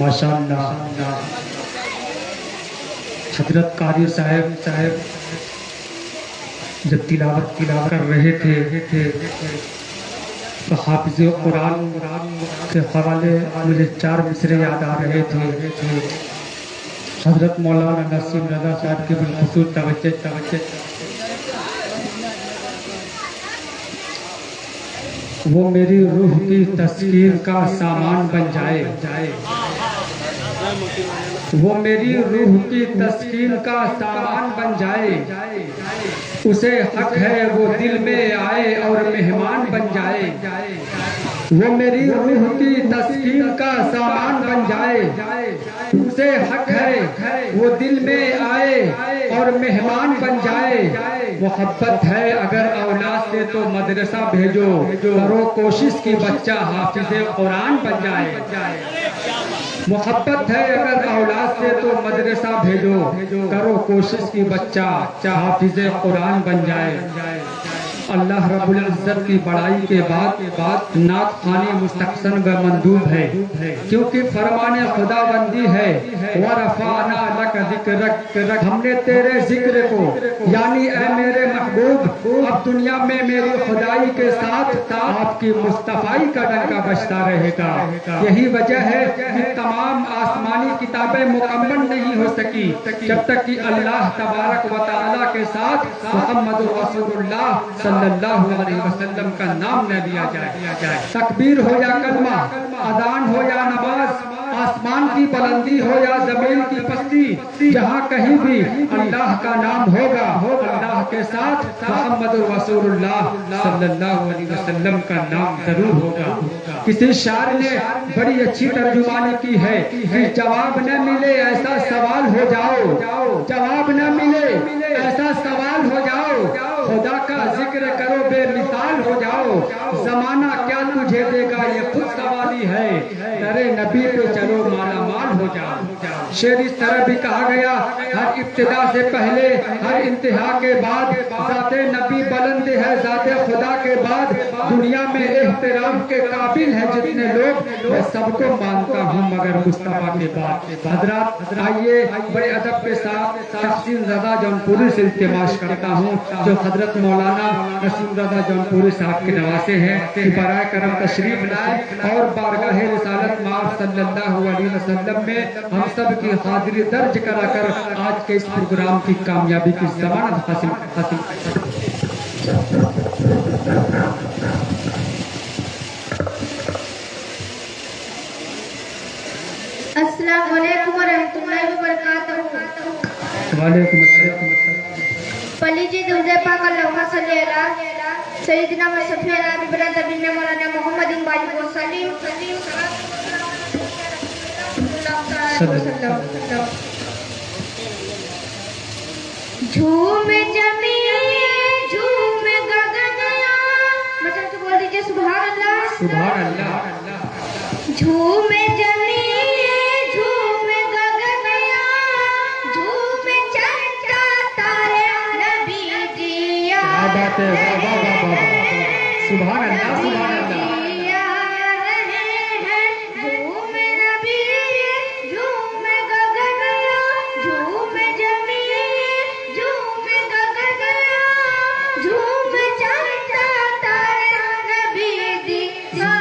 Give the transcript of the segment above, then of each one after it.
माशाअल्लाह हजरत कारी साहब जब तिलावत कर रहे थे तो हाफिज़ कुरान के हवाले मुझे 4 मिसरे याद आ रहे थे। हजरत मौलाना नसीम रज़ा साहब के बिलखुसूस तवज्जो वो मेरी रूह की तस्कीर का सामान बन जाए। वो मेरी रूह की तस्कीर का सामान बन जाए। उसे हक है वो दिल में आए और मेहमान बन जाए। वो मेरी रूह की तस्कीर का सामान बन जाए। उसे हक है वो दिल में आए और मेहमान बन जाए। मोहब्बत है अगर औलाद से तो मदरसा भेजो, करो कोशिश की बच्चा हाफिज़े कुरान बन जाए। मोहब्बत है अगर औलाद से तो मदरसा भेजो, करो कोशिश की बच्चा हाफिज़े कुरान बन जाए। अल्लाह रब्बुल इज्जत की बड़ाई के बाद नात खानी मुस्तहसन व मंदूब है, क्योंकि फरमाने खुदाबंदी है व रफ़अना लक ज़िक्रक। हमने तेरे जिक्र को यानी ऐ मेरे महबूब अब दुनिया में मेरी खुदाई के साथ आपकी मुस्तफ़ाई का डंका बजता रहेगा। यही वजह है कि तमाम आसमानी किताबें मुकम्मल नहीं हो सकी जब तक कि अल्लाह तबारक व तआला के साथ मोहम्मद रसूलुल्लाह सल्लल्लाहु अलैहि वसल्लम का नाम न लिया जाए। तकबीर हो या कलमा, अदान हो या नमाज, आसमान की बुलंदी हो या जमीन की पस्ती, जहाँ कहीं भी अल्लाह का नाम होगा, अल्लाह के साथ मोहम्मद रसूलुल्लाह सल्लल्लाहु अलैहि वसल्लम का नाम जरूर होगा। किसी शायर ने बड़ी अच्छी तर्जुमानी की है कि जवाब न मिले ऐसा सवाल हो जाओ, जवाब न मिले ऐसा सवाल हो जाओ, खुदा का जिक्र करो बेमिसाल हो जाओ, जमाना क्या तुझे देगा ये खुद सवाली है, तेरे नबी पे चलो माला माल हो जाओ। शेर इस तरह भी कहा गया, हर इब्तिदा से पहले हर इंतहा के बाद ज़ाते नबी बुलंद है, ज़ाते खुदा के बाद दुनिया में एहतराम के काबिल है जितने लोग, मैं सबको मानता हूँ मगर मुस्तफा के बाद। हजरात आइए बड़े अदब के साथ तहसीन रजा जौनपुरी से इल्तिमास करता हूँ जो हजरत मौलाना नसीम रजा जौनपुरी साहब के नवासे हैं कि बराए करम तशरीफ लाए और बारगाह रिसालत माफ सल्लल्लाहु अलैहि वसल्लम में हम सब की हाजिरी दर्ज कराकर आज के इस प्रोग्राम की कामयाबी की जमानत हासिल अस्सलाम वालेकुम व रहमतुल्लाहि व बरकातहू। वालेकुम अस्सलाम। पलीजी दुज़े पाक अल्लाहुम्मा सल्ली अला सय्यिदिना व सफीना बिबरा नबीना मौलाना मोहम्मदिन वाली वसल्लम झूम जमी झूम गगनया, मतलब तो बोल दीजिए सुभान अल्लाह सुभान अल्लाह। झूम जमी झूम गगनया, झूम चंदा तारे नबी जिया, क्या बात है, वाह वाह वाह वाह, सुभान अल्लाह सुभान अल्लाह। झूम नबी झूम गगनया, झूम जमी झूम गगनया, झूम चंदा तारे नबी जिया,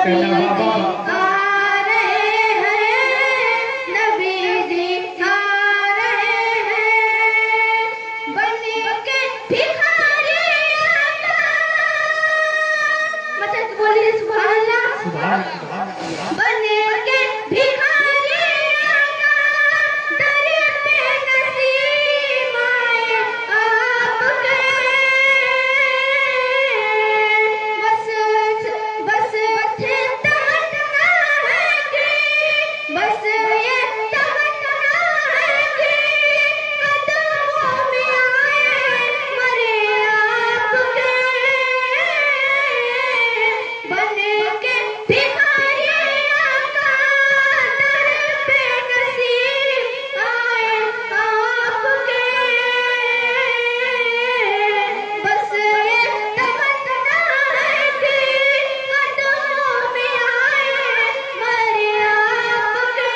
कहना बाबा आ रहे हैं, नबी जी आ रहे हैं, बन के भिखारी आका। मतलब बोलिए सुभान अल्लाह। सुभान अल्लाह। बन के भिखारी आका, दर पे नसीब आए आपके। बस थे तमन्ना है कि, बस ये तमन्ना है कि कदमों में आए मरे आपके। बन के भिखारी आका, दर पे नसीब आए आपके। बस ये तमन्ना है कि कदमों में आए मरे आपके।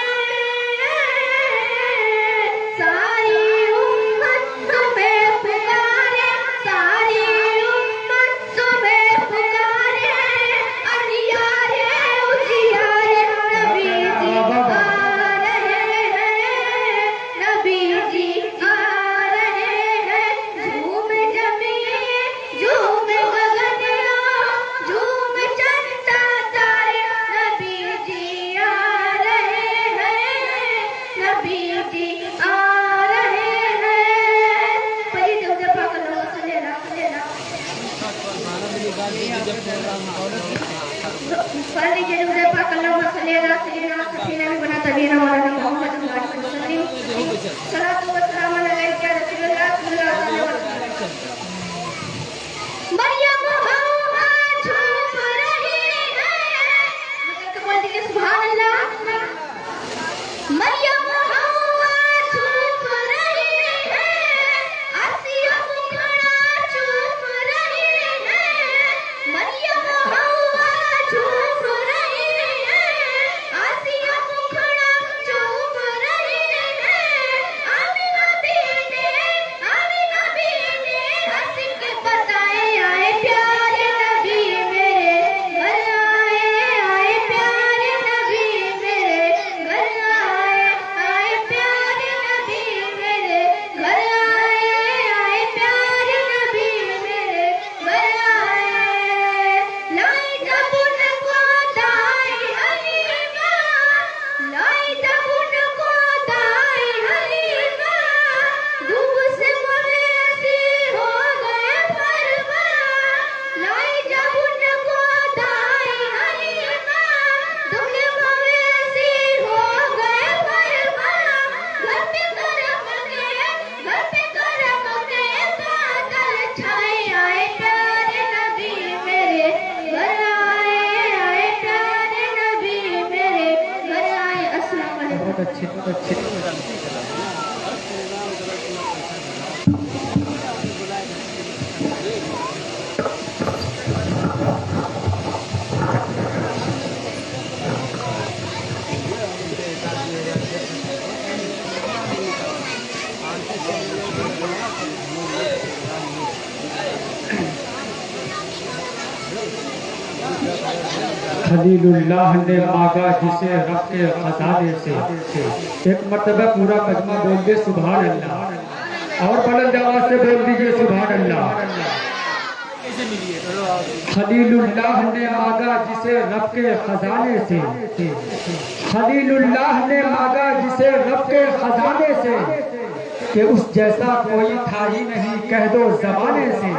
सारी उम्मत तुम्हें पुकारे, सारी उम्मत तुम्हें पुकारे, अंधियारे उजियारे नबी जी आ रहे हैं, नबी जी आ रहे हैं। झूम जमीन, झूम गगनिया, झूम चंदा तारे, नबी जी आ रहे हैं, नबी जी आ रहे हैं। परी देव जब पाकर लोग सलेला सलेला परी देव जब पाकर लोग सलेला सलेला सफीना में बना तबीना मौलाना मोहम्मद सल्लल्लाहु सलातु व सलाम अलैका रसूलुल्लाह सल्लल्लाहु अलैहि वसल्लम। मरियम हवा झूम रही है, मतलब बोल दीजिए सुभान अल्लाह। मरियम हवा झूम रही है, आसिया मुखड़ा चूम रही है। मरियम हवा झूम रही है, आसिया मुखड़ा चूम रही है। आमिना बी ने हंस के बताए आए प्यारे नबी मेरे घर आए प्यारे नबी मेरे घर आए प्यारे नबी मेरे घर आए प्यारे नबी मेरे घर आए। लाई जब उनको दाई हलीमा, लाई जब उनको दाई हलीमा, धूप से मवेशी हो गए फरमा। लाई जब उनको दाई हलीमा, धूप से मवेशी हो गए फरमा। घर पे करम के बादल छाए आए प्यारे नबी मेरे घर आए प्यारे नबी मेरे घर आए। अस्सलाम वालेकुम। बहुत अच्छे बहुत अच्छे। खलीलुल्लाह ने मांगा जिसे रब के खजाने से। एक मर्तबा पूरा मजमा बोल दे सुभान अल्लाह, और बुलंद आवाज से बोल दीजिए सुभान अल्लाह। खलीलुल्लाह ने मांगा जिसे रब के खजाने से, खलीलुल्लाह ने मांगा जिसे रब के खजाने से, कि उस जैसा कोई था ही नहीं कह दो जमाने से।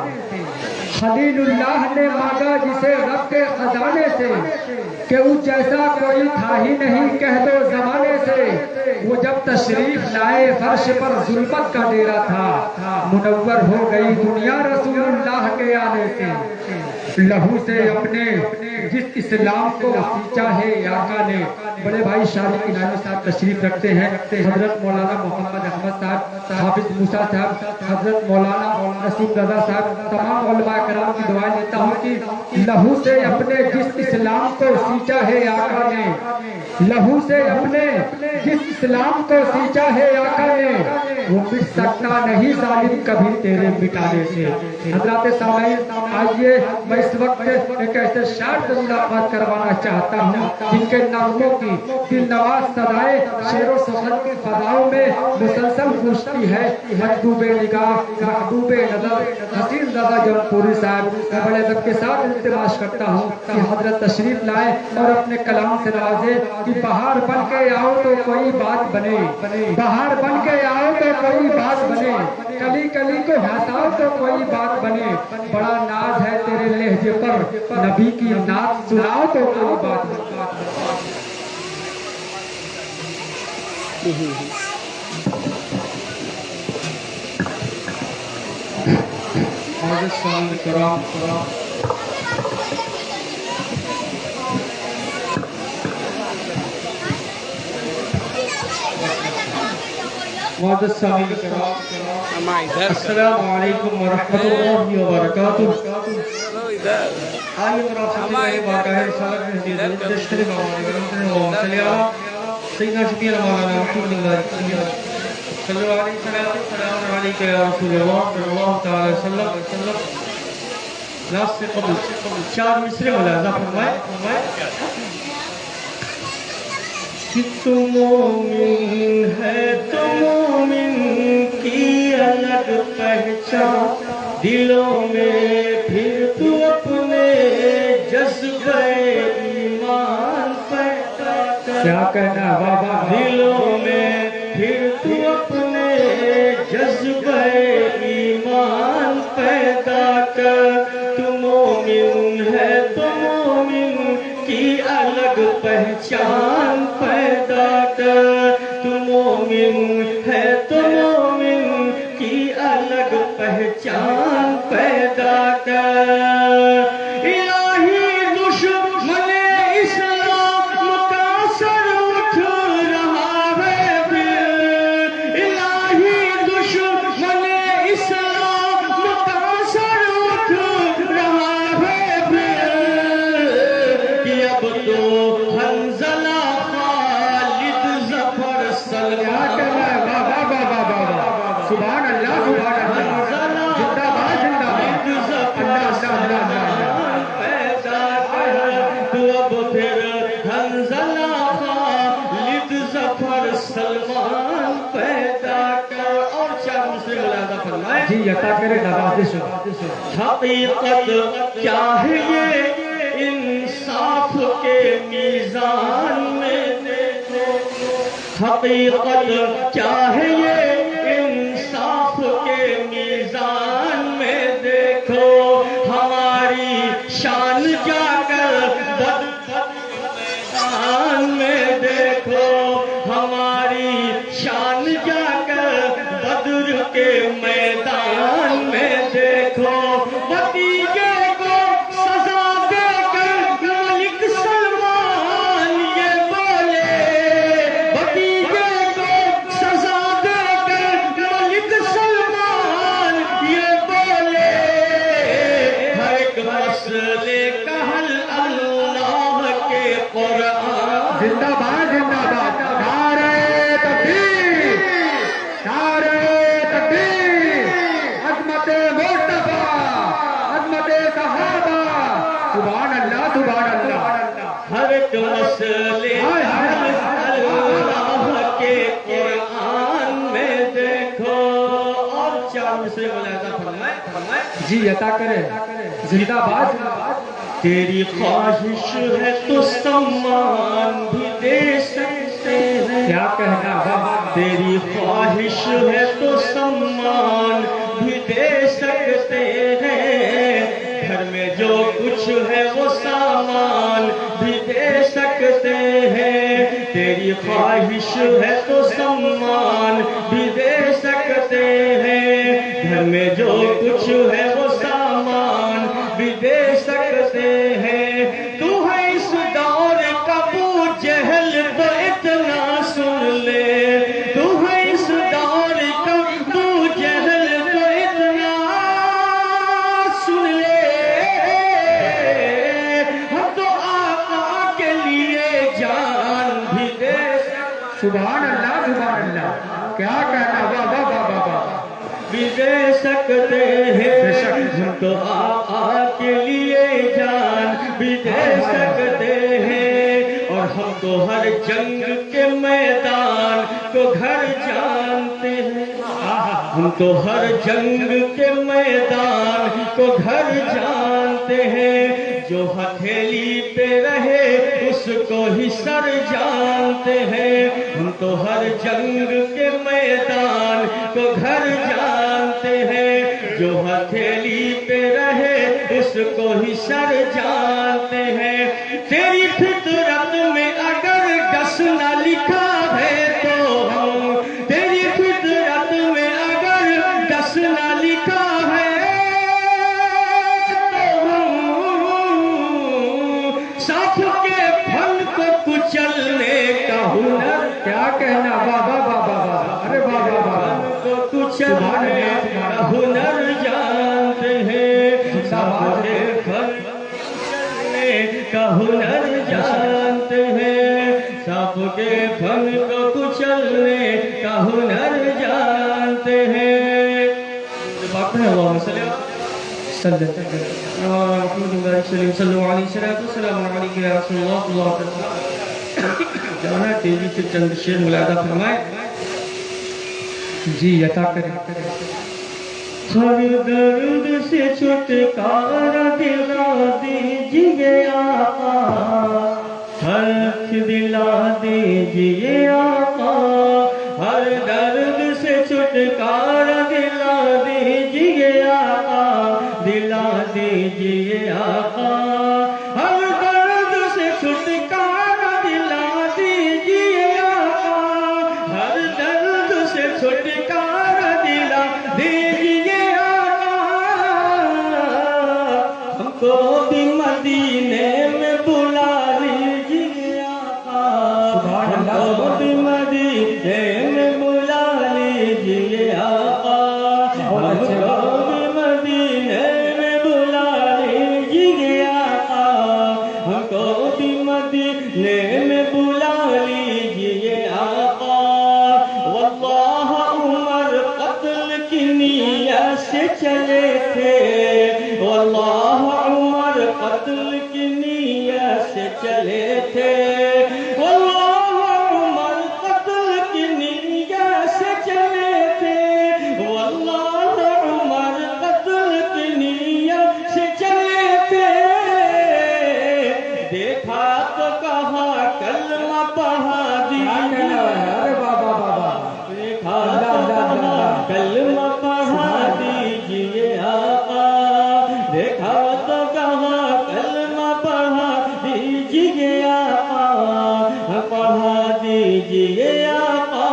खलीलुल्लाह ने मांगा जिसे रब के खजाने से, कि उस जैसा कोई था ही नहीं कह दो जमाने से। वो जब तशरीफ लाए फर्श पर जुल्मत का डेरा था, मुनव्वर हो गई दुनिया रसूलुल्लाह के आने से। लहू से अपने जिस इस्लाम को सींचा है आका ने। बड़े भाई शारी किनानी साहब तशरीफ रखते हैं, हजरत मौलाना मोहम्मद अहमद साहब, हाफिज मूसा साहब, हजरत मौलाना नसीम रजा साहब, तमाम उलमा कराम की दुआ लेता हूँ कि लहू से अपने जिस इस्लाम को सींचा है आका ने, लहू से अपने जिस इस्लाम को सींचा है आका ने, वो मिट सकता नहीं जालिम कभी तेरे मिटाने से। हजरत सामईन आइए मैं इस वक्त एक ऐसे शायर से मुलाकात करवाना चाहता हूँ जिनके नामों की दिल नवाज सदाएं शेरों सफर की फदाओं में मुसलसल पूछती है महबूबे निगाह महबूबे नजर हसीन दादा जौनपुरी साहब। मैं बड़े अदब के साथ इल्तिमास करता हूँ कि हजरत तशरीफ लाए और अपने कलाम से नवाजे कि बाहर बन के आओ तो कोई बात बने, बाहर बन के आओ तो कोई बात बने, कली कली को हंसाओ तो कोई बात बने, बड़ा नाज है तेरे लहजे पर नबी की नात सुनाओ तो कोई बात बने। अस्सलामु अलैकुम वरहमतुल्लाहि वबरकातुहू। आइए मेरा सबसे वाक़ा है सैयदना शफीअल मौलाना रसूलुल्लाह सल्लल्लाहु अलैहि वसल्लम लास्ट से कबल चार मिसरे मुलाज़ा फरमाए कि तुम मोमिन है तो मोमिन की अलग पहचान, दिलों में फिर तू अपने जज्बे ईमान पैदा कर। क्या कहना बाबा, दिलों में फिर तू अपने जज्बे ईमान पैदा कर। तू मोमिन है तो मोमिन की अलग पहचान पैदा कर। तू मोमिन है तो मोमिन की अलग पहचान पैदा कर। इलाही दुश्मन इस्लाम का सर उठ रहा है फिर। इलाही दुश्मन इस्लाम का सर उठ रहा है फिर। कि अब तो हंज़ला खालिद जफर सलमान। सुभान अल्लाह सुभान अल्लाह, जिंदाबाद जिंदाबाद, पैदा कर। तू अब फिर हंज़ला खालिद जफर सलमान पैदा कर। और चार मुस्लिम मुलाज़ा फरमाए जी अता करे नवाज़िश। हकीकत क्या है ये इंसाफ के मीज़ान में देखो। हकीकत क्या है ये इंसाफ के मीज़ान में देखो। हमारी शान जाकर मैदान में देखो। हमारी शान जाकर बद्र के मैदान में देखो। भतीजे को सजा देकर मलिक सलमान ये बोले। भतीजे को सजा देकर मलिक सलमान ये बोले। हर एक मसले का हल अल्लाह के कुरान। जिंदाबाद जिंदाबाद, नारे तकबीर, नारे तकबीर, अज़मते मुस्तफा, अज़मते सहाबा, सुभान अल्लाह सुभान अल्लाह। हर एक मसले अल्लाह के कुरान में देखो। और चार मिसरे मुलाज़ा फरमाए जी अता करे जिंदाबाद। तेरी ख्वाहिश है तो सम्मान भी दे सकते हैं। क्या कहना बाबा, तेरी ख्वाहिश है तो सम्मान भी दे सकते हैं। घर में जो कुछ है वो सामान भी दे सकते हैं। तेरी ख्वाहिश है तो सम्मान भी दे सकते हैं। घर में जो कुछ है वो सामान भी दे सकते हैं। तू है इस दौर का अबू जहल तो इतना सुन ले। तू है इस दौर का अबू जहल तो इतना सुन ले। हम तो आका के लिए जान भी दे। सुभान अल्लाह सुभान अल्लाह। क्या कहना बाबा बाबा बाबा। भी दे सकते हैं, हम तो आपके लिए जान भी दे सकते हैं, और हम तो हर जंग के मैदान को घर जानते हैं, हम तो हर जंग के मैदान को घर जानते हैं, जो हथेली पे रहे उसको ही सर जानते हैं, हम तो हर जंग के मैदान को घर जानते हैं, जो हथेली पे रहे उसको ही सर जानते हैं। तेरी फितरत में अगर डस न लिखा है तो हम, तेरी फितरत में अगर डस न लिखा है साथ के फल को कुचलने का हुनर, क्या कहना, बाबा बाबा बाबा, अरे बाबा बाबा, को कुचलने का हुनर जानते हैं, साथ के फल कुचलने का हुनर जानते हैं, सबके फल को कुचलने का हुनर जानते हैं। जहाँ तेजी से चंद शेर मुलादा फरमाए। जी अता करें। हर दर्द से छुटकारा दिला दीजिए आका, हर दिला दीजिए आका, हर दर्द से छुटकारा दिला दीजिए आका, दिला दीजिए आका, हर दर्द से छुटकारा दिला दीजिए आका, हर दर्द से छुटकारा दिला दीजिए आका, हमको भी मदीने में बुला लीजिए आका, हमको भी मदीने में बुला लीजिए आका, हमको भी मदीने में बुला लीजिए आका, हमको भी मदीने में बुला लीजिए आका। वल्लाह उमर कत्ल की नीयत से चले थे, वल्लाह उमर कत्ल की नीयत से चले थे, वल्लाह उमर कत्ल की नीयत से चले थे, वल्लाह उमर कत्ल की नीयत से चले थे, देखा तो कहा कलमा पढ़ा दीजिए, अरे बाबा बाबा, देखा तो कहा कलमा पढ़ा दीजिए आका, देखा तो कहा कलमा पढ़ा दीजिए आका, पढ़ा दीजिए आका।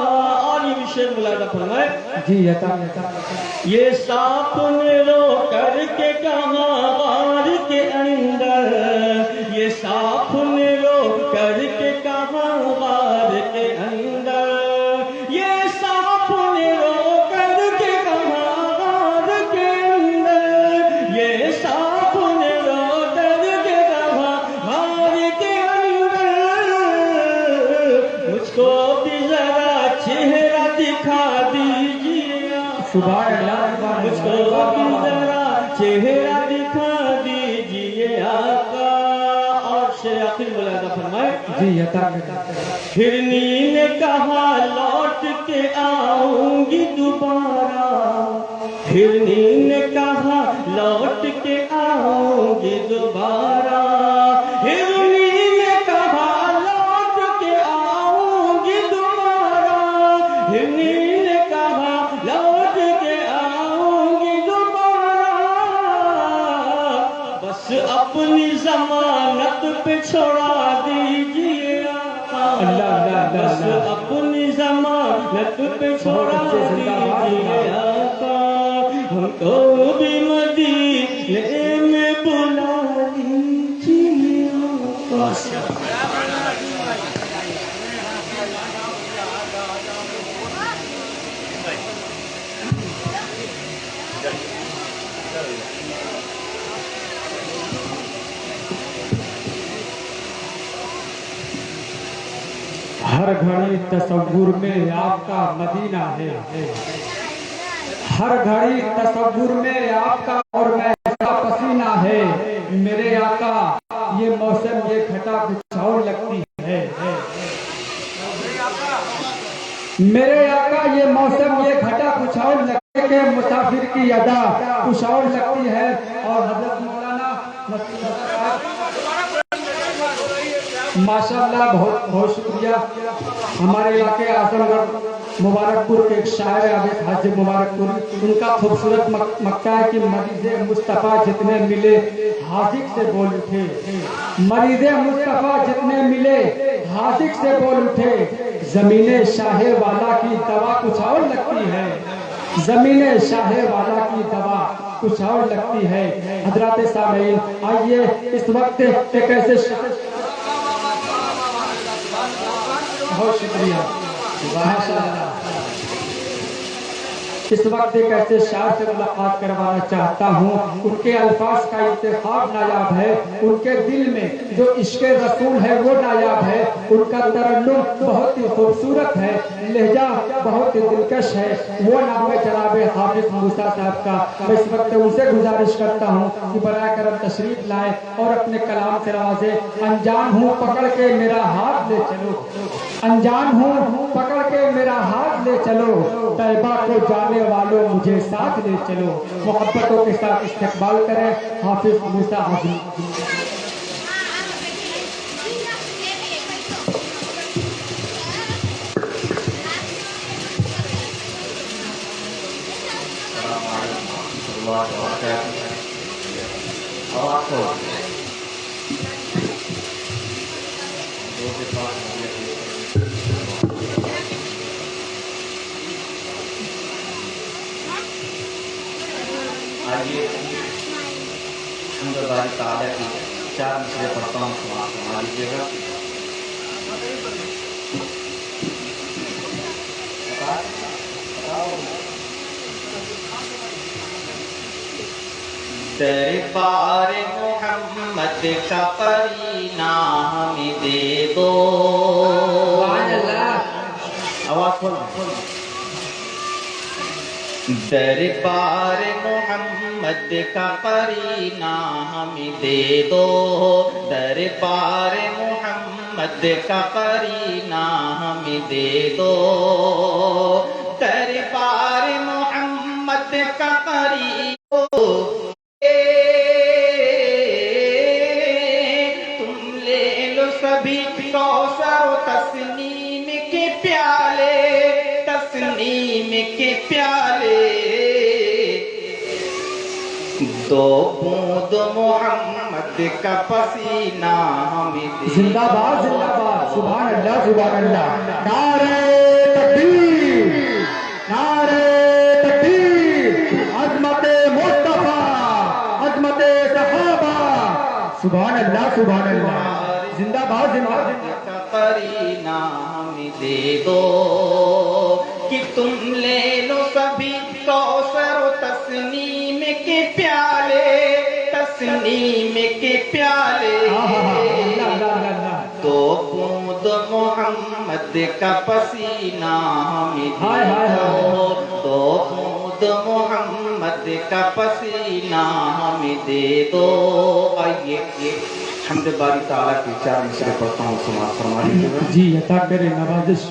और ये विषय मुलादा फरमाए। जी अता ये सांप ने रो करके कहा बार के अंदर, ये सांप ने रो करके कहा बार के अंदर, ये सांप ने रो करके कहा बार के अंदर, ये सांप ने रो करके कहा बार के अंदर, मुझको भी जरा चेहरा दिखा दीजिए, सुभान अल्लाह, मुझको भी जरा चेहरा दिखा दीजिए आका। और शेर आखिर मुलादा फरमाए। जी अता हिरनी ने कहा लौट के आऊंगी दोबारा, हिरनी ने कहा लौट के आऊंगी दोबारा, हिरनी ने कहा लौट के आऊंगी दोबारा, हिरनी ने कहा लौट के आऊंगी दोबारा, बस अपनी जमानत पे छोड़ा दीजिए आका, बस अपनी जमानत पे छोड़ा दीजिए आका, हमको भी मदीने में बुला लीजिए आका। हर घड़ी तसव्वुर में आपका मदीना है, हर घड़ी तसव्वुर में आपका और महकता पसीना है। मेरे आका ये मौसम ये घटा कुछ और लगती है। मेरे आका ये मौसम ये घटा कुछ और लगती है, मुसाफिर की अदा कुछ और लगती है। और हजरत मौलाना माशाअल्लाह बहुत बहुत शुक्रिया। हमारे इलाके आजमगढ़ मुबारकपुर के एक शायर आबिद हाजी मुबारकपुर, उनका खूबसूरत मक्ता है कि मरीज़े मुस्तफ़ा जितने मिले हाजिक से बोल उठे। मरीज़े मुस्तफ़ा जितने मिले हाजिक से बोल उठे। ज़मीने शाहे वाला की दवा कुछ और लगती है। ज़मीने शाहे वाला की दवा कुछ और लगती है। हजरात सामीन, आइए इस वक्त एक ऐसे बहुत शुक्रिया माशाअल्लाह। इस वक्त एक ऐसे शायर से मुलाकात करवाना चाहता हूँ। उनके अल्फाज का इंतखाब नायाब है, उनके दिल में जो इश्क़ रसूल है वो नायाब है, उनका तरन्नुम बहुत ही खूबसूरत है, लहजा बहुत ही दिलकश है। वो नाम है जनाब हाफिज मूसा साहब का। मैं इस वक्त उनसे गुजारिश करता हूँ कि बराए करम तशरीफ लाए और अपने कलाम से नवाजे। अनजान हूँ पकड़ के मेरा हाथ ले चलो, अनजान हूँ पकड़ के मेरा हाथ ले चलो, तैबा को जाने वालों मुझे साथ ले चलो। मोहब्बतों के साथ इस्तेकबाल करें हाफिज मूसा हाजी। आइए सुंदर ताला की 4 मिसरे पढ़ता हूँ, सुना लीजिएगा। दरबार मोहम्मद का करीना हमें दे दो। आवाज खोल। दरबार मोहम्मद का करीना हमें दे दो। दरबार मोहम्मद का करीना हमें दे दो। दरबार मोहम्मद का करीना तुम ले लो सभी कौसर तस्नीम के प्याले, तस्नीम के प्याले। दो बूंद मोहम्मद का पसीना हमें दे। जिंदाबाद जिंदाबाद, सुभान अल्लाह सुभान अल्लाह। नारे तकबीर, नारे तकबीर, अज़मते मुस्तफा, अज़मते सहाबा, सुभान अल्लाह सुभान अल्लाह। जिंदाबाद जिंदाबाद। करीना हमें दे दो कि तुम ले लो सभी कौसर तस्नीम के प्याले, तस्नीम के प्याले। दो बूंद मोहम्मद का पसीना हमें दे दो। दो बूंद मोहम्मद का पसीना हमें दे दो। आइए हमद बारी ताला की 4 मिसरे पढ़ता हूँ, समाज फरमा लीजिएगा। जी अता करे नवाजिश,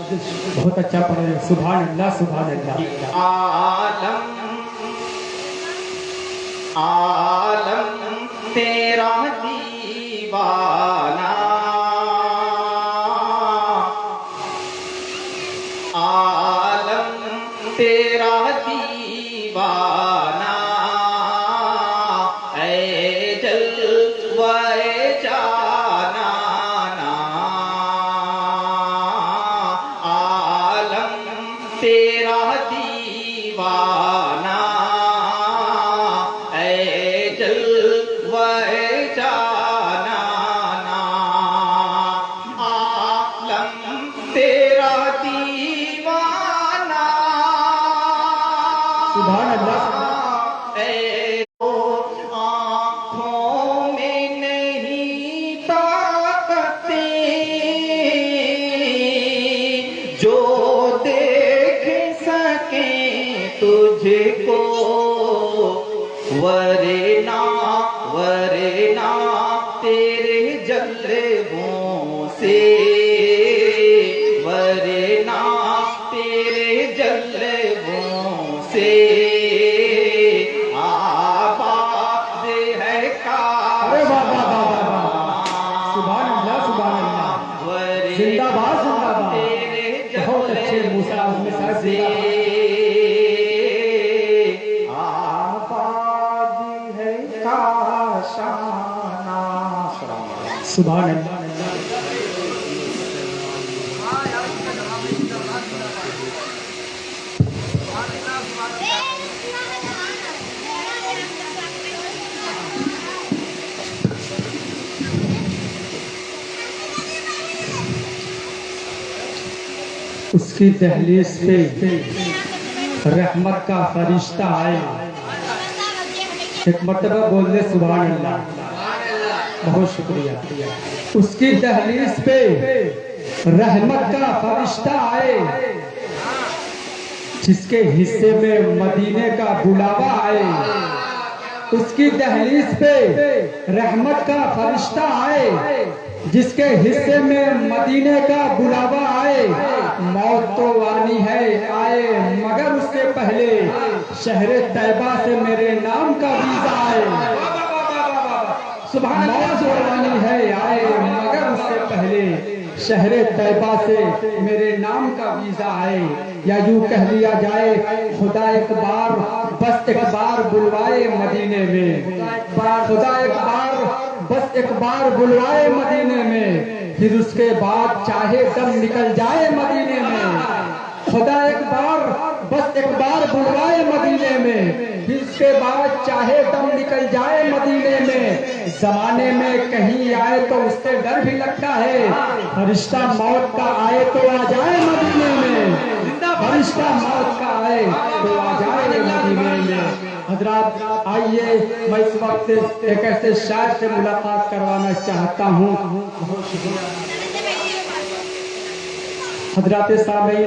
बहुत अच्छा पढ़े। सुभान अल्लाह सुभान अल्लाह। आलम आलम तेरा दीवाना, आलम तेरा दीवाना। ऐ जलवाए जाना ना, आलम तेरा दीवाना। ऐ जलवाए जाना ना, आलम तेरा दीवाना। सुभान अल्लाह। आँखों में नहीं ताकतें जो देख सके तुझको वरना वरना तेरे जलवों से, वरना तेरे जलवों से आबाद है अरे वाह वाह वाह वाह वाह, सुभान अल्लाह सुभान अल्लाह, जिंदाबाद जिंदाबाद। बहुत अच्छे मूसा आजमी साहब, आबाद है काशाना। सुभान अल्लाह। उसकी दहलीज पे रहमत का फरिश्ता आए। एक मर्तबा बोल दे सुभान अल्लाह। बहुत शुक्रिया। उसकी दहलीज पे रहमत का फरिश्ता आए, जिसके हिस्से में मदीने का बुलावा आए। उसकी दहलीज पे रहमत का फरिश्ता आए, जिसके हिस्से में मदीने का बुलावा आए। मौत तो आनी है आए, मगर उससे पहले शहर तैयबा से मेरे नाम का वीजा आए। सुभान अल्लाह। मौत तो आनी है आए, मगर उससे पहले शहर तैयबा से मेरे नाम का वीजा आए। या यूं कह लिया जाए, खुदा एक बार बस एक बार बुलवाए मदीने में, खुदा एक बार बस एक बार बुलवाए मदीने में, फिर उसके बाद चाहे दम निकल जाए मदीने में। खुदा एक बार बस एक बार बुलवाए मदीने में, फिर उसके बाद चाहे दम निकल जाए मदीने में। जमाने में कहीं आए तो उससे डर भी लगता है, फरिश्ता मौत का आए तो आ जाए मदीने में, फरिश्ता मौत का आए तो आ जाए मदीने में। हजरात आइए, मैं इस वक्त एक ऐसे शायर से मुलाकात करवाना चाहता हूँ। हजरात सामीन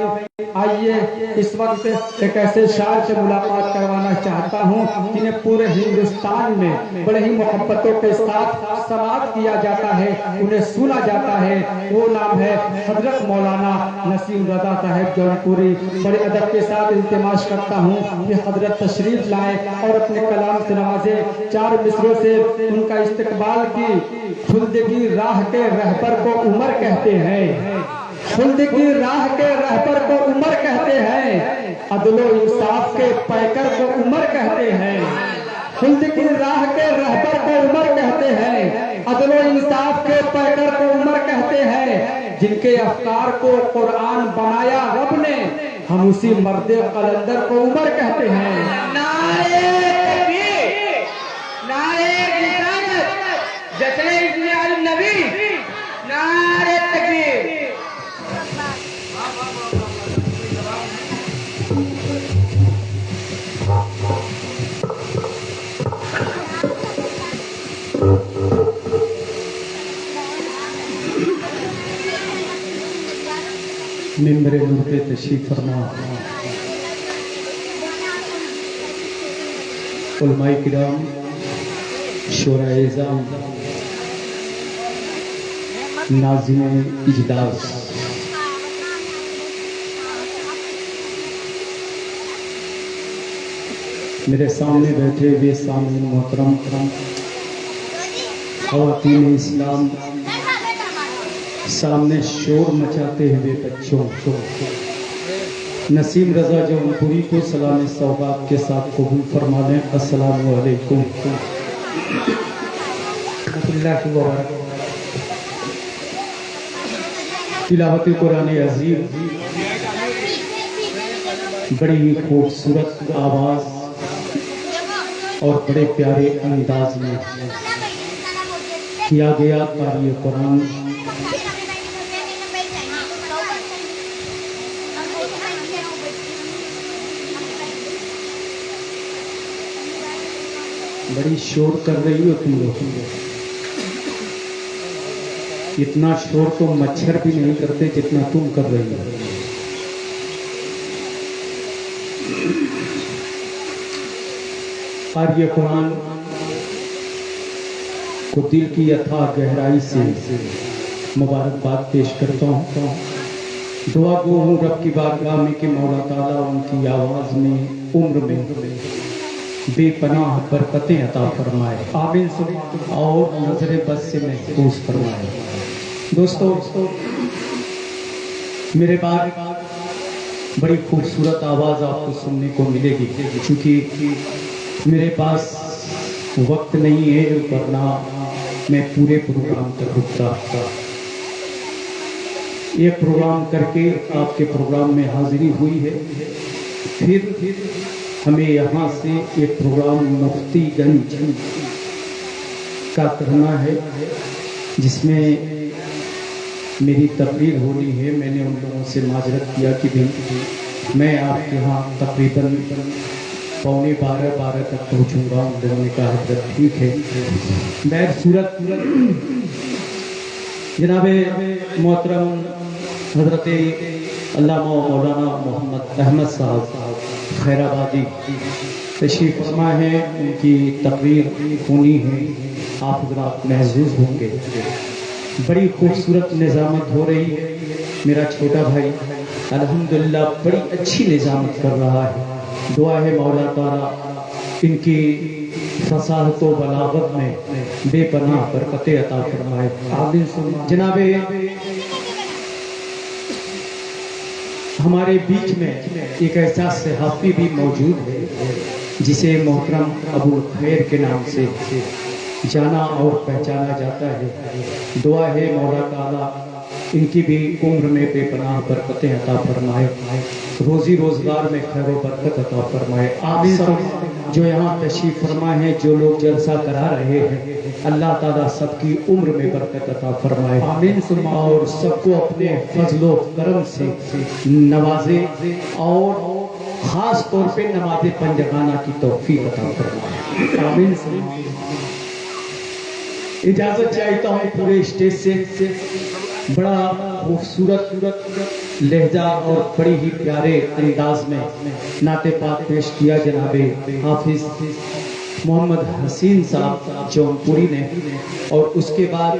आइए, इस वक्त एक ऐसे शायर से मुलाकात करवाना चाहता हूँ जिन्हें पूरे हिंदुस्तान में बड़े ही मोहब्बतों के साथ समाप्त किया जाता है, उन्हें सुना जाता है। वो नाम है हजरत मौलाना नसीम रजा साहब जौनपुरी। बड़े अदब के साथ इल्तिमास करता हूँ कि हजरत तशरीफ लाए और अपने कलाम से नवाजे। 4 मिसरों से उनका इस्तकबाल की। खुल्द की राह के रहबर को उमर कहते हैं, खुल्द की राह के रहबर को उमर कहते हैं, अदलो इंसाफ के पैकर को उमर कहते हैं। खुल्द की राह के रहबर को उमर कहते हैं, अदलो इंसाफ के पैकर को उमर कहते हैं। जिनके अफकार को कुरान बनाया रब ने, हम उसी मर्दे कलंदर को उमर कहते हैं। नारे तकबीर, नारे रिसालत, जश्न इब्ने अल नबी, नारे तकबीर। मिंबरे नूर पे तशरीफ फरमा उलमाए किराम, शोराए इज़ाम, नाज़िम इजलास, मेरे सामने बैठे हुए सामने मोहतरम ख़वातीन इस्लाम, सामने शोर मचाते हुए बच्चों, नसीम रजा जौनपुरी को सलाम सौगात के साथ कबूल फरमा लें। अस्सलामु अलैकुम। तिलावत कुरान अज़ीम, बड़ी ही खूबसूरत आवाज़ और बड़े प्यारे अंदाज में किया गया तारीख़ कुरान। बड़ी शोर कर रही हो तुम लोग, इतना शोर तो मच्छर भी नहीं करते जितना तुम कर रही हो। कार्य कुरान को दिल की अथाह गहराई से मुबारकबाद पेश करता हूँ। दुआ गो हूँ रब की बारगाह में कि मौला ताला उनकी आवाज़ में उम्र में बेपनाह बरकतें अता फरमाए, आमीन और नजर बस से महफूज फरमाए। दोस्तों, मेरे बाद बड़ी खूबसूरत आवाज़ आपको सुनने को मिलेगी, क्योंकि मेरे पास वक्त नहीं है वरना मैं पूरे प्रोग्राम तक रुकता था। ये प्रोग्राम करके आपके प्रोग्राम में हाजिरी हुई है, फिर हमें यहाँ से एक प्रोग्राम मुफ्तीगंज का करना है जिसमें मेरी तकरीर होनी है। मैंने उन लोगों से माजरत किया कि भाई मैं आपके यहाँ तकरीबन 11:15 तक पहुँचूँगा। उन लोगों ने कहा हजरत ठीक है। बैर सूरत जनाब मोहतरम हजरत अल्लामा मौलाना मोहम्मद अहमद साहब खैराबादी तशरीफ फरमा है, उनकी तकरीर होनी है, आप हजरात महसूस होंगे। बड़ी खूबसूरत निज़ामत हो रही है। मेरा छोटा भाई अल्हम्दुलिल्लाह बड़ी अच्छी निज़ामत कर रहा है। दुआ है मौला ताला इनकी फसाहत व बलागत में बेपनाह बरकतें अता फरमाए। जनाबे हमारे बीच में एक ऐसा सहाफ़ी भी मौजूद है जिसे मोहतरम अबुल खैर के नाम से जाना और पहचाना जाता है। दुआ है मौला ताला इनकी भी उम्र में बेपनाह बरकतें अता फरमाए, रोज़ी रोज़गार में खैर बरकत अता फरमाए। आप सब जो यहाँ तशरीफ़ फरमा है, जो लोग जलसा करा रहे हैं, अल्लाह ताला सबकी उम्र में बरकत अता फरमाए, आमीन। और सबको अपने फजलो करम से नवाजे और ख़ास तौर पे नमाज़े पंजगाना की तौफीक अता फरमाए, आमीन। इजाज़त चाहता हूँ पूरे स्टेज से। बड़ा खूबसूरत लहजा और बड़ी ही प्यारे अंदाज में नाते पाक पेश किया जनाबे हाफिज मोहम्मद हसीन साहब जौनपुरी ने, और उसके बाद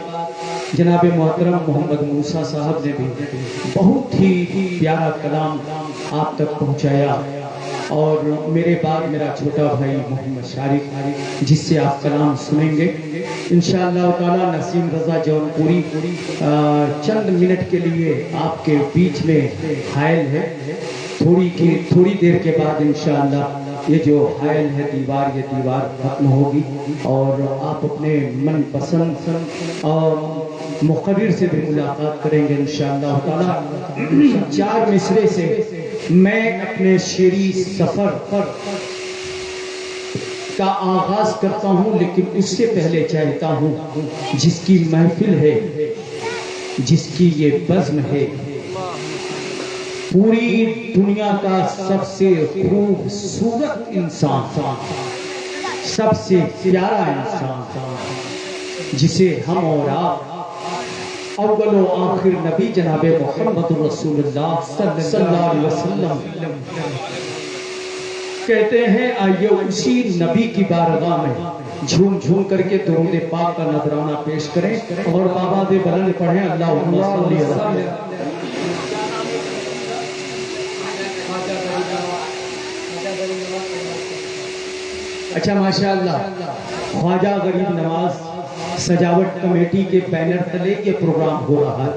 जनाबे मोहतरम मोहम्मद मूसा साहब ने भी बहुत ही प्यारा कलाम आप तक पहुँचाया। और मेरे बाद मेरा छोटा भाई मोहम्मद शारिक जिससे आप कलाम सुनेंगे इंशाअल्लाह ताला। नसीम रज़ा जौनपुरी चंद मिनट के लिए आपके बीच में हायल है। थोड़ी देर के बाद इंशाअल्लाह ये जो हायल है ये दीवार खत्म होगी और आप अपने मन पसंद और मुक़र्रिर से भी मुलाकात करेंगे इंशाअल्लाह ताला। 4 मिसरे से मैं अपने शेरी सफ़र का आगाज करता हूँ, लेकिन उससे पहले चाहता हूँ जिसकी महफिल है, जिसकी ये बज़्म है, पूरी दुनिया का सबसे खूबसूरत इंसान, सबसे प्यारा इंसान, जिसे हम और आप अव्वल व आखिर नबी जनाबे मोहम्मद रसूलुल्लाह सल्लल्लाहु अलैहि वसल्लम कहते हैं, आइए उसी नबी की बारगाह में झूम झूम करके दुरूद पाक का नजराना पेश करें और बाबा दे बुलंद पढ़ें अल्लाहुम्मा सल्ली अलैहि। अच्छा माशाअल्लाह, ख्वाजा गरीब नवाज सजावट कमेटी के बैनर तले ये प्रोग्राम हो रहा है।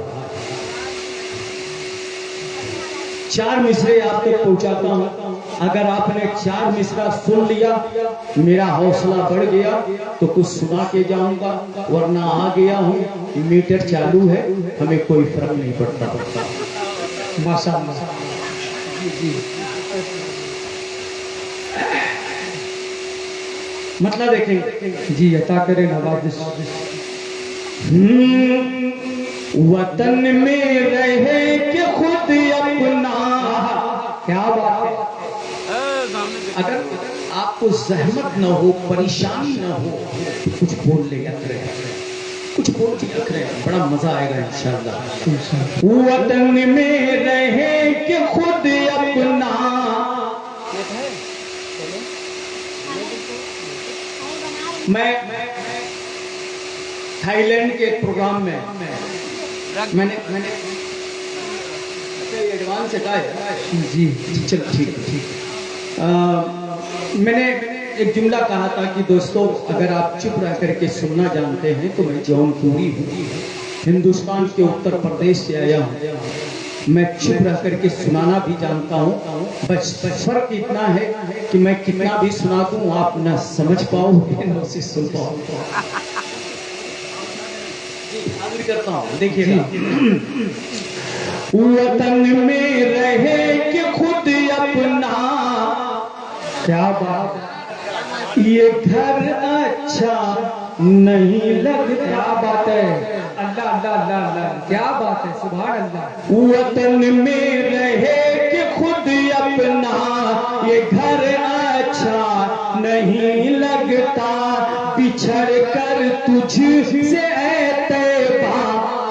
4 मिसरे आप तक पहुंचाता हूं। अगर आपने 4 मिसरा सुन लिया, मेरा हौसला बढ़ गया तो कुछ सुना के जाऊंगा, वरना आ गया हूं, मीटर चालू है, हमें कोई फर्क नहीं पड़ता। माशाअल्लाह मतलब देखेंगे जी, अता करे नवाज़िश। वतन में रहे कि खुद अपना, क्या बात है। अगर आपको जहमत न हो, परेशानी न हो, कुछ बोल ले रहे, कुछ बोल के रहे, बड़ा मजा आएगा इंशाअल्लाह। वतन में रहे कि खुद अपना, मैं थाईलैंड के एक प्रोग्राम में मैंने एडवांस से कहा है जी चल ठीक मैंने एक जुमला कहा था कि दोस्तों अगर आप चुप रह करके सुनना जानते हैं तो मैं जौनपुरी हूँ, हिंदुस्तान के उत्तर प्रदेश से आया हूँ। मैं चुप रह करके सुनाना भी जानता हूँ, बस फर्क इतना है कि मैं कितना भी सुना दूँ आप न समझ पाओ न उसे सुन पाओ। हाजिर करता हूँ, देखिए वतन में रहे कि खुद अपना, क्या बात, ये घर अच्छा नहीं लगता। क्या बात है, अल्लाह अल्लाह अल्लाह अल्लाह, क्या बात है, सुभान अल्लाह। वतन में रहे कि खुद अपना, ये घर अच्छा नहीं लगता, बिछड़ कर तुझसे तैबा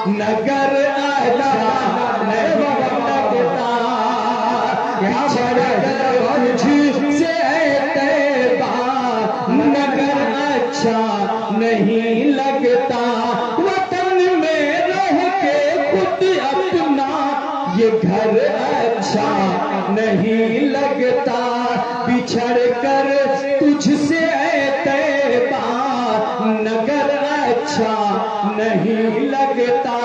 नगर अच्छा नहीं लगता, बिछड़ कर तुझसे तैबा नगर अच्छा नहीं लगता, वतन में रह के खुद अपना, ये घर अच्छा नहीं लगता, बिछड़ कर तुझसे तैबा नगर अच्छा नहीं लगता,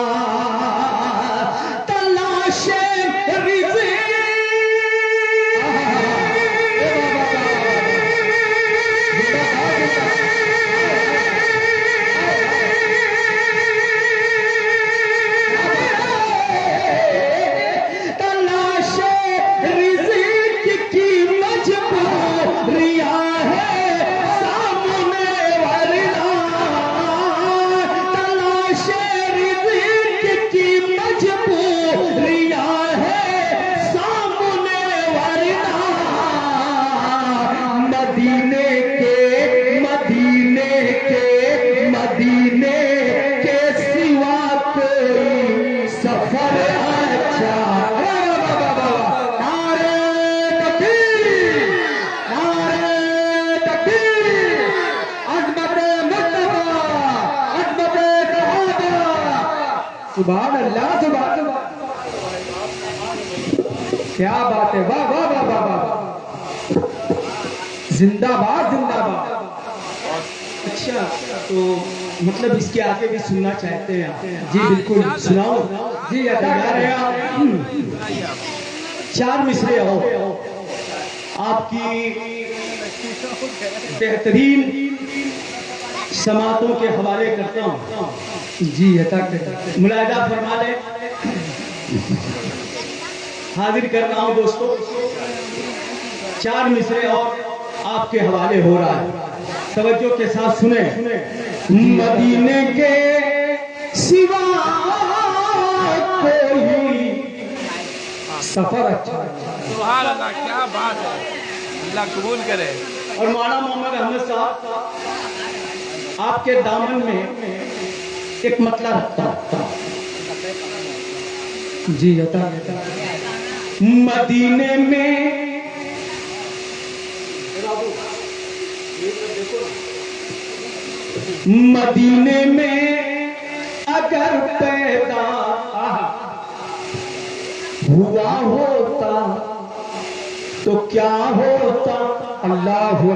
तलाशे सुभान अल्लाह, सुभान अल्लाह, क्या बात है, वाह वाह वाह वाह वाह, जिंदाबाद जिंदाबाद। अच्छा तो मतलब इसके आगे भी सुनना चाहते हैं आप? जी बिल्कुल, सुनाओ जी अदा तैयार है करें। आप? चार मिसरे हो आपकी बेहतरीन समातों के हवाले करता हूँ, जी अदा करें। मुलायदा फरमा ले। हाजिर कर रहा हूँ दोस्तों, चार मिसरे और आपके हवाले हो रहा है, तवज्जो के साथ सुने। मदीने के सिवा कोई सफर अच्छा, सुभान अल्लाह, क्या बात है, अल्लाह कबूल करे। और मौलाना मोहम्मद अहमद साहब आपके दामन में एक मतला रखता हूं। जी अता मदीने में मदीने में अगर पैदा हुआ होता तो क्या होता। अल्लाह अकबर,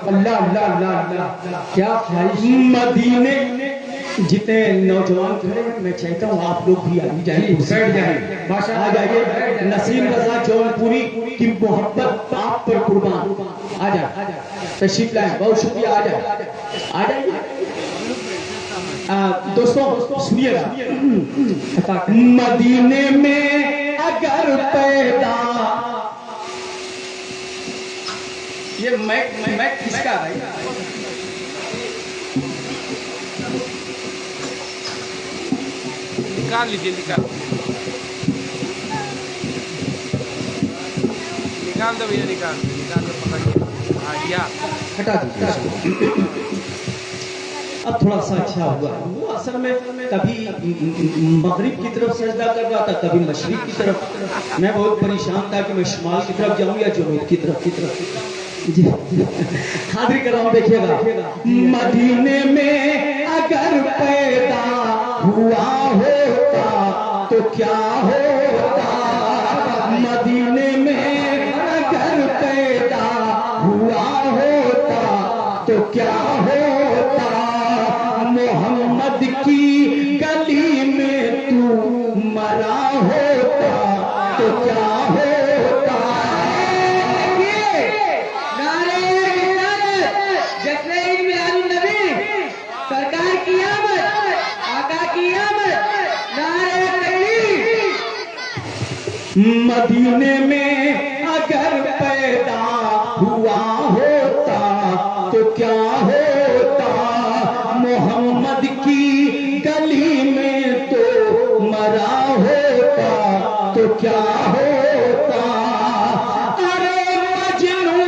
अल्लाह अल्लाह अल्लाह अल्लाह, क्या ख्वाहिश। मदीने जितने नौजवान खड़े हैं मैं चाहता हूँ आप लोग भी आ जाइए, बैठ जाइए, भाषा आ जाइए। नसीम रजा जौनपुरी की मोहब्बत आप पर कुर्बान। आ जाए, तशरीफ लाए, बहुत शुक्रिया। आ जाए, आ जाइए। दोस्तों सुनिएगा, मदीने में अगर पैदा, ये मैं किसका भाई? निकाल लीजिए, निकाल दो भैया, निकाल दो, पकड़िए। आ गया, हटा दीजिए। अब थोड़ा सा अच्छा हुआ। वो असल में कभी मगरिब की तरफ सजदा कर रहा था, कभी मशरिक की तरफ। मैं बहुत परेशान था कि मैं शुमाल की तरफ जाऊं या जुनूब की तरफ। जी हाजिर कर रहा हूं, देखिएगा। मदीने में अगर पैदा हुआ होता तो क्या होता, मदीने में अगर पैदा हुआ होता तो क्या होता, मोहम्मद की गली में तू मरा होता तो क्या होता। सरकार की आमद, आका की आमद, नारे तकबीर। मदीने में अगर पैदा हुआ होता तो क्या होता, मोहम्मद की गली में तो मरा होता तो क्या होता। अरे मजनू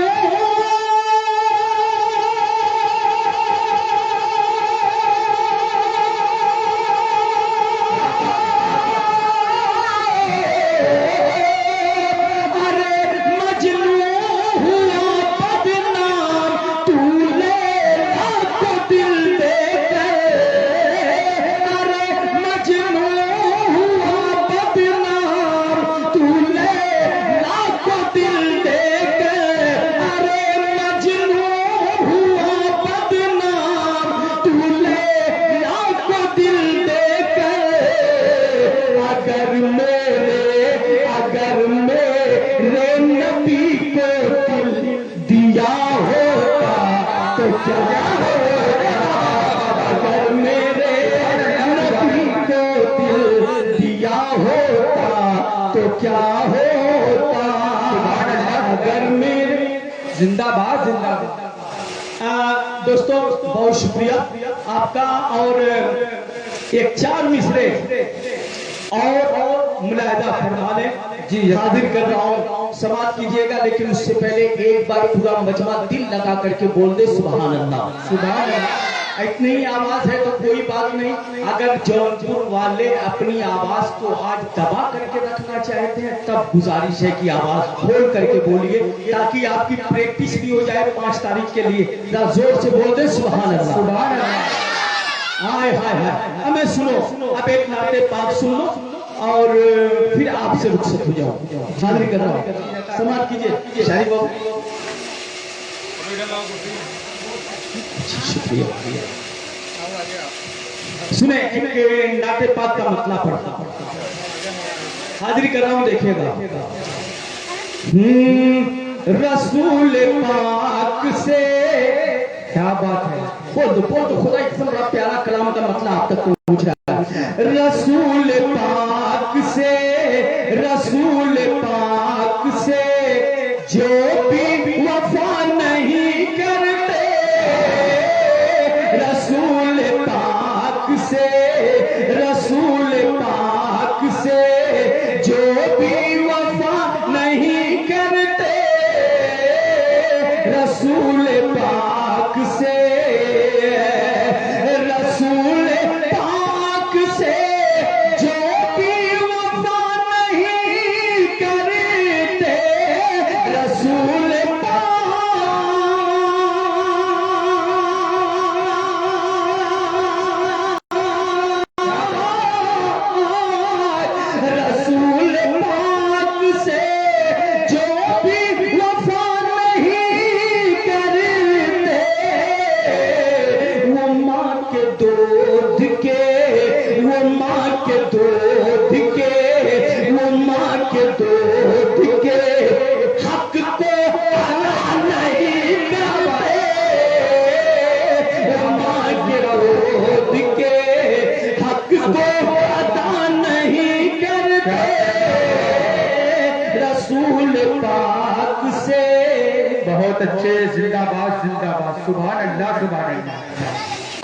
अगर मेरे नबी को दिल दिया होता तो क्या होता, अगर मेरे जिंदाबाद जिंदाबाद। दोस्तों बहुत शुक्रिया आपका। और एक 4 मिसरे और मुलाहिदा फरमा लें, जी हाजिर कर रहा हूँ, समाप्त कीजिएगा। लेकिन उससे पहले एक बार पूरा मजमा दिल लगा करके बोल दे सुभान अल्लाह। सुभान अल्लाह। इतनी ही आवाज है तो कोई बात नहीं। अगर जौनपुर वाले अपनी आवाज को आज दबा करके रखना चाहते हैं तब गुजारिश है कि आवाज खोल करके बोलिए, ताकि आपकी प्रैक्टिस भी हो जाए 5 तारीख के लिए। जरा जोर से बोल दे सुभान अल्लाह। सुभान अल्लाह। हाय हाय हाय। हमें सुनो, अब एक नाते पाक सुन लो और फिर आपसे रुखसत हो जाओ। हाजिर कर रहा हूँ, समाप्त कीजिए शाहिद बाबू। शुक्रिया। सुने एक नाते पाक का मतलब पढ़ता, हाजिर कर रहा हूँ, देखिएगा। रसूल पाक से, क्या बात है, बोल दो खुदा, इतना बड़ा प्यारा कलाम का मतलब आप तक पूछ रहा है। रसूल पाक से, रसूल पाक से जो भी वफा नहीं करते, रसूल पाक से, रसूल पाक से जो भी वफा नहीं करते, रसूल पाक से, रसूल पाक से जो भी वफा नहीं करते, रसूल रसूल पाक से जो भी वफा नहीं करते, वो माँ के दूध के, वो माँ के दूध के, वो माँ के दूध के हक को अदा नहीं करते, वो माँ के दूध के हक को अदा नहीं करते, रसूल पाक से। बहुत अच्छे, जिंदाबाद जिंदाबाद, सुभान अल्लाह सुभान अल्लाह।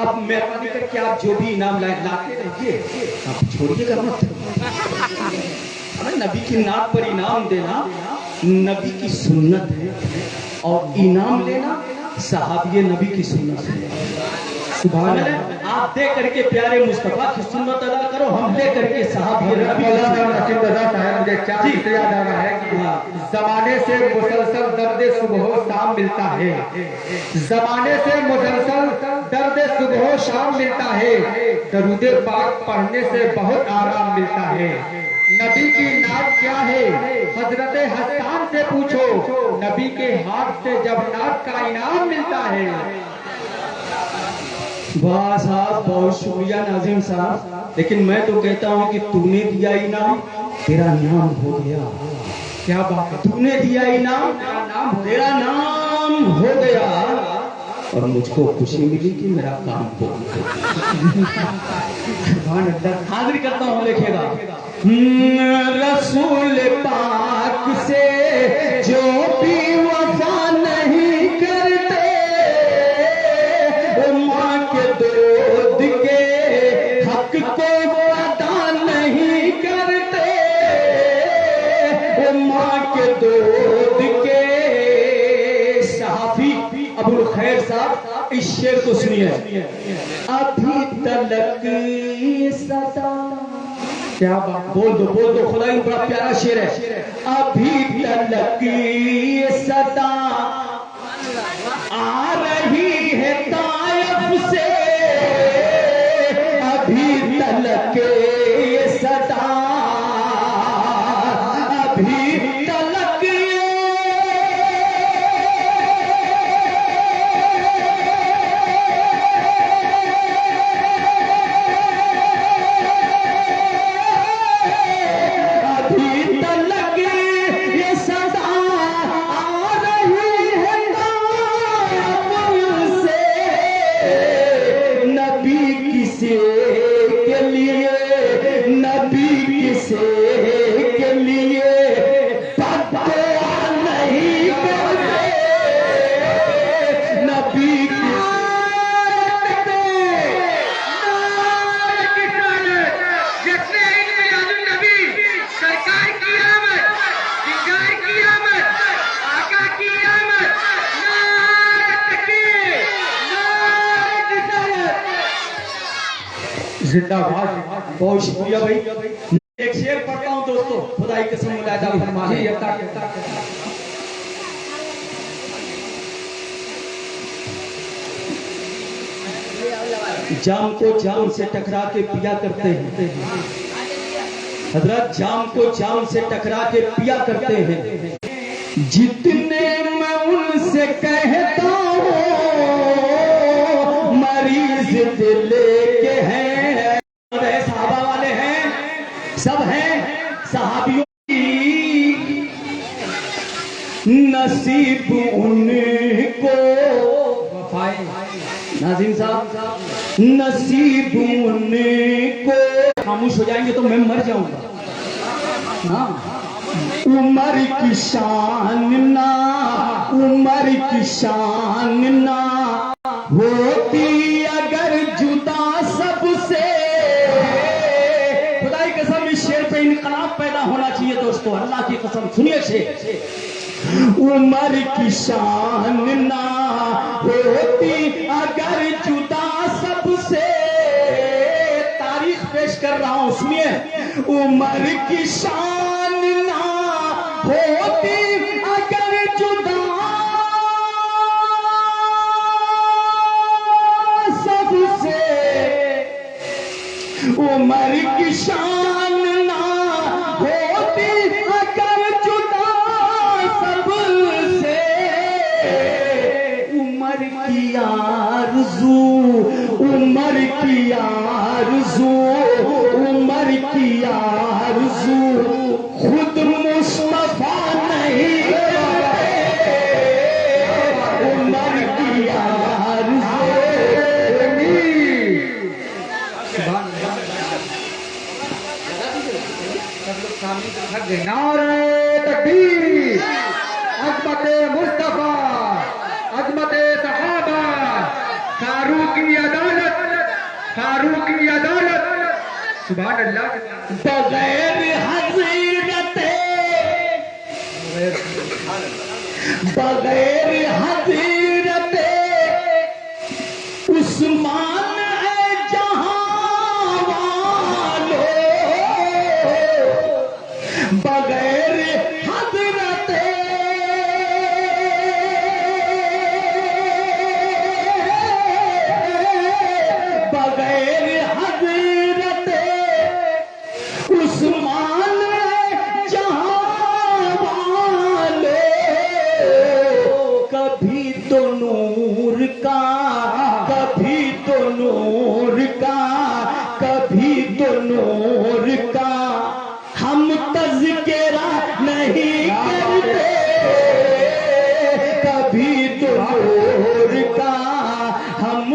अब मेहरबानी करके आप जो भी इनाम लाते रहिए, आप छोड़िएगा मत। हमें नबी की नात पर इनाम देना नबी की सुन्नत है, और इनाम लेना सहाबिये नबी की सुन्नत है। सुभान समझ अल्लाह। रहे? आप दे करके प्यारे मुस्तफा की सुन्नत अदा करो, हम दे करके साहब मौलाना नसीम रजा साहब, मुझे क्या इससे याद आ रहा है कि जमाने से मुसलसल दर्द सुबह शाम मिलता है, जमाने से मुसलसल दर्द सुबह शाम मिलता है, दरूद पाक पढ़ने से बहुत आराम मिलता है। नबी की नात क्या है हजरत हसन से पूछो, नबी के हाथ से जब नात का इनाम मिलता है। वाह साहब, बहुत शुक्रिया नाजिम साहब, लेकिन मैं तो कहता हूँ कि तूने दिया इनाम, तेरा नाम हो गया। क्या बात है, तूने दिया इनाम, तेरा नाम हो गया, और मुझको खुशी मिली कि मेरा काम हो गया। हाजिर करता हूँ, लिखेगा रसूल पाक से जो भी वफा नहीं करते, माँ के दूध के हक को अदा नहीं करते, माँ के दूध के। सहाफी अबुल खैर साहब, इस शेर को सुनिए। अभी तलक सदा, क्या बात, बोल दो खुदा, ही बड़ा प्यारा शेर है। अभी तलक सदा आ रही है तायफ से, अभी तलक सदा, अभी तलक जिंदाबाद। बहुत शुक्रिया भाई। एक शेर पढ़ता हूँ दोस्तों, खुदाई कसम मुलाजा फरमाने। जी, अता करता। जाम को जाम से टकरा के पिया करते हैं हजरत, जाम को जाम से टकरा के पिया करते हैं। जितने मैं उनसे कहता हूँ मरीज दिल के हैं, साहबा वाले हैं, सब हैं सहाबियों की, नसीब उनको नाज़िम साहब, नसीब उनको। खामोश हो जाएंगे तो मैं मर जाऊंगा। हाँ, उमर की शान ना, उमर की शान ना होती अगर जुदा सबसे। खुदा की कसम, इस शेर पे इनकलाब पैदा होना चाहिए दोस्तों, अल्लाह की कसम। सुनिए शेर, उमर की शान ना होती अगर जुदा सबसे। तारीख पेश कर रहा हूं, सुनिए। उमर की शान ना होती अगर जुदा सबसे, उमर की शान ना होती अगर जुदा सबसे। उमर की आरज़ू, उमर की आरज़ू, उमर की आरज़ू खुद मुस्तफा नहीं करते। उमर की आरज़ू। नारे तकबीर, अज़मते मुस्तफा, अज़मते सहाबा, फारूकी अदालत, फारूकी अदालत। सुभान अल्लाह। बगैर हज़रते, बगैर हज़रते उस्मान तो नूर का, कभी तो नूर का, कभी तो नूर का, हम तज़किरा नहीं करते, कभी तो नूर का हम।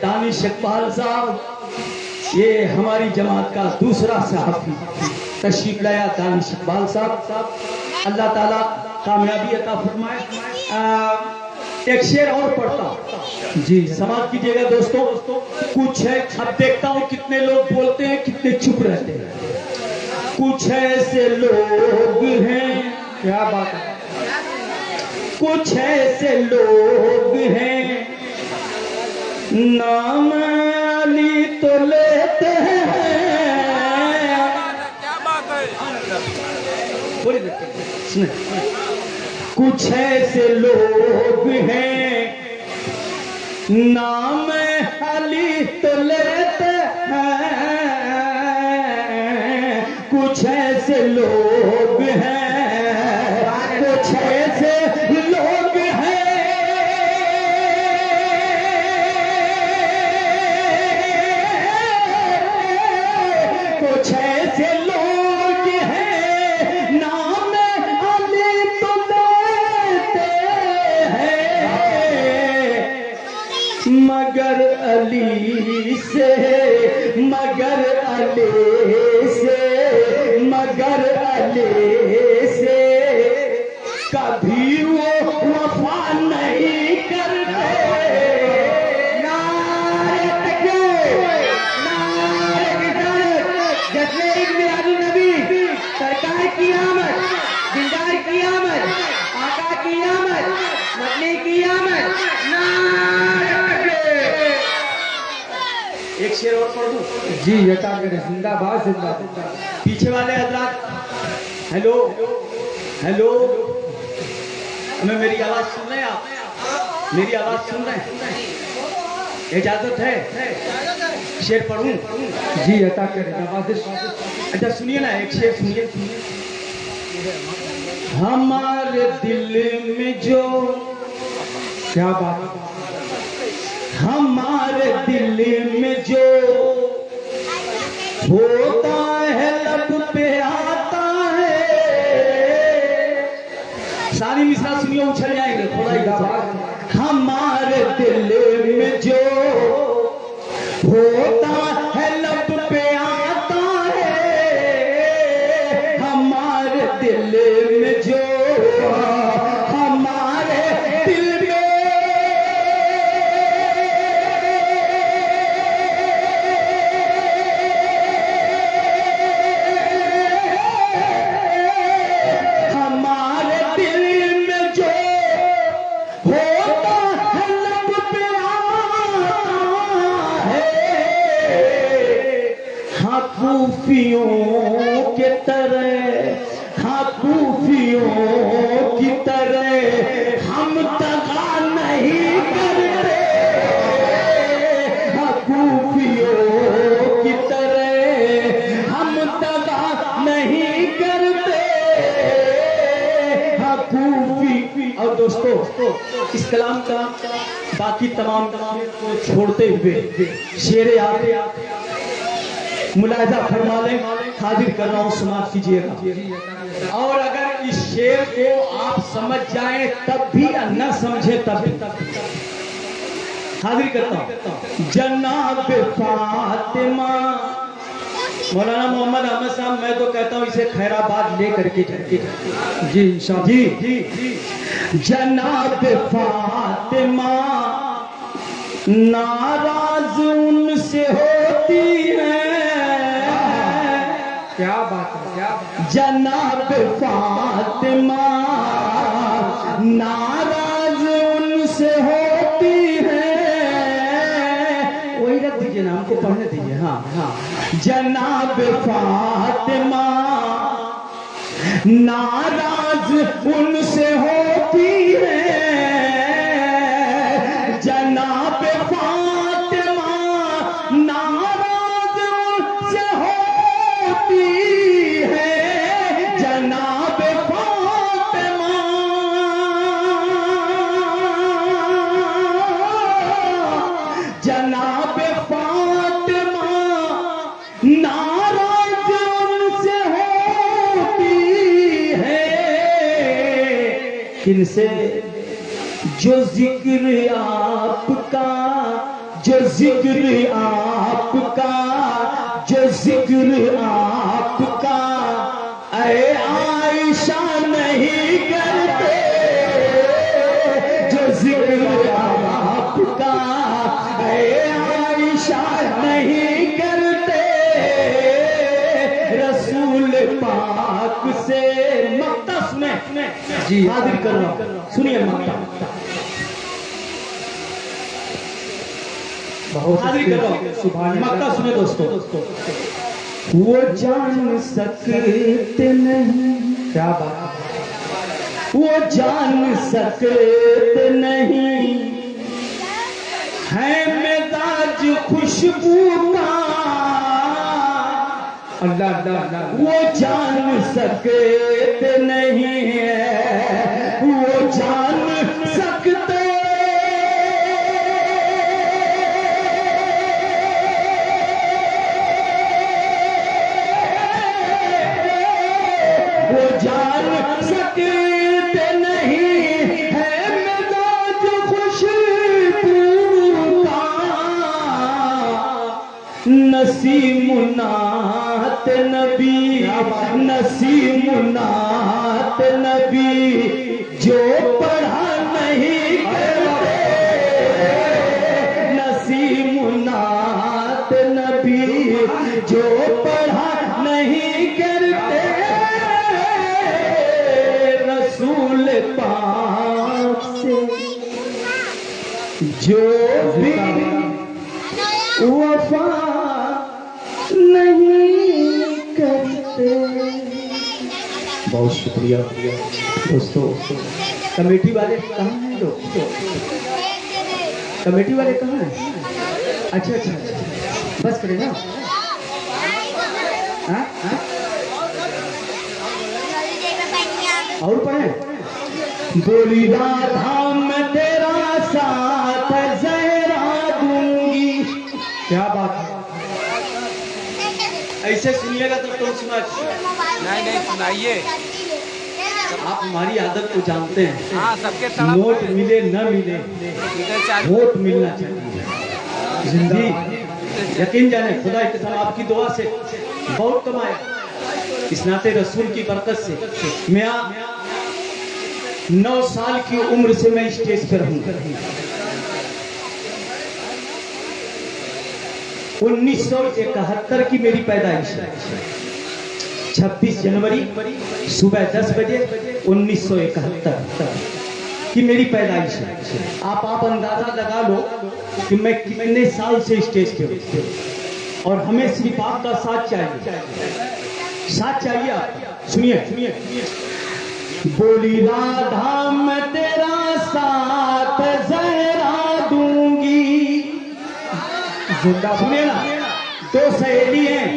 दानिश इकबाल साहब, ये हमारी जमात का दूसरा साहब तशरीफ लाया, दानिश इकबाल साहब। अल्लाह ताला कामयाबी अता फरमाए। एक शेर और पढ़ता जी, समाज कीजिएगा दोस्तों। कुछ है, अब देखता हूँ कितने लोग बोलते हैं, कितने चुप रहते हैं। कुछ ऐसे लोग हैं, क्या बात है, कुछ ऐसे लोग हैं नाम अली तो लेते हैं। क्या बात है? सुने, कुछ ऐसे लोग हैं नाम अली तो लेते हैं, कुछ ऐसे लोग हैं, कुछ ऐसे लोग हैं, कुछ ऐसे लोग हैं नाम अली तो लेते हैं, मगर अली से, मगर अली से, मगर अली से कभी वो वफा नहीं करते। नारे तकबीर, नारे रिसालत, जश्न ईद मिलादुन नबी, सरकार की आमद, दिलदार की आमद, आका की आमद, मदनी की आमद, नारे तकबीर। एक शेर और पढ़ दूं जी, यता करे, जिंदाबाद जिंदाबाद। पीछे वाले हजरात, हेलो हेलो, हमें मेरी आवाज सुन रहे हैं आप? मेरी आवाज सुन रहे हैं? इजाजत है शेर पढ़ूं? जी, यता करे, नवाजिश। अच्छा सुनिए ना, एक शेर सुनिए। हमारे दिल में जो, क्या बात है, हमारे दिल में जो होता है लब पे आता है। सारी मिसरा सुनिए, उछल जाएंगे थोड़ा ही आवाज। हमारे दिल में जो होता है लब पे आता है, हमारे दिल में जो, हमारे दिल में कूफियों के तरह, हाँ कूफियों की तरह हम तगा नहीं करते, हाँ कूफियों की तरह हम तगा नहीं करते, हाँ कूफी। और दोस्तों, इस कलाम का बाकी तमाम को छोड़ते हुए शेरे आते मुलाहिजा फरमा लें, हाजिर कर रहा हूं, समाप्त कीजिएगा। और अगर इस शेर को आप समझ जाएं तब भी, न समझे तब भी, हाजिर करता हूं। जनाब फातिमा, मौलाना मोहम्मद अहमद साहब, मैं तो कहता हूं इसे खैराबाद ले करके जाइए जी, इंशाअल्लाह। जी, जनाब फातिमा नाराज उनसे होती है, क्या बात है, क्या बात है। जनाब फातिमा नाराज उनसे होती है, वही रख दीजिए ना, हमको पढ़ने दीजिए। हाँ हाँ, जनाब फातिमा नाराज उनसे होती है, जनाब फातिमा नाराज उनसे होती है, जनाब फातिमा किनसे? जो जिक्र आपका, जो जिक्र आपका, जो जिक्र आपका ऐ आयशा नहीं करते, जो जिक्र आपका ऐ आयशा नहीं करते, रसूल पाक से मक्ता सुने जी हाजिर कर रहा हूं, सुनिए मक्ता बहुत हाजिर कर रहा हूं, सुभान मक्ता सुने दोस्तों। वो जान सकते नहीं, क्या बात, वो जान सकते नहीं है मिजाज खुशबू का, अल्लाह अल्लाह अल्लाह, वो जान सकते नहीं है, वो जान सकते वो जान सकते नहीं है मिजाज खुशबू का, नसीमुनात नबी, नसीमुनात नबी जो पढ़ा नहीं करते, नसीमुनात नबी जो पढ़ा नहीं करते, रसूल पाक से जो भी वफा नहीं करते। बहुत शुक्रिया दोस्तों। कमेटी वाले कहाँ हैं लोग? कमेटी वाले कहाँ हैं? अच्छा अच्छा अच्छा, बस करें ना। हाँ हाँ और पढ़े। बोली राधा मैं तेरा साथ जहरा दूंगी। क्या बात है, ऐसे सुनिएगा तो तुम सुना। नहीं सुनाइए। आप हमारी आदत को जानते हैं। हाँ सबके तरफ नोट मिले न मिले, इधर चालू वोट मिलना चाहिए। जिंदगी यकीन जाने खुदा के साथ आपकी दुआ से बहुत कमाया। इस नाते रसूल की बरकत से मैं 9 साल की उम्र से मैं स्टेज पर हूँ। 1971 की मेरी पैदाइश है। 26 जनवरी सुबह 10 बजे 1971 की मेरी पैदाइश है। आप अंदाजा लगा लो कि मैं कितने साल से स्टेज पे हूँ। और हमें सिर्फ आपका साथ चाहिए, साथ चाहिए आप। सुनिए सुनिए। बोली राधा मैं तेरा साथ जहरा दूंगी। जिंदा सुनिए ना, 2 सहेली हैं,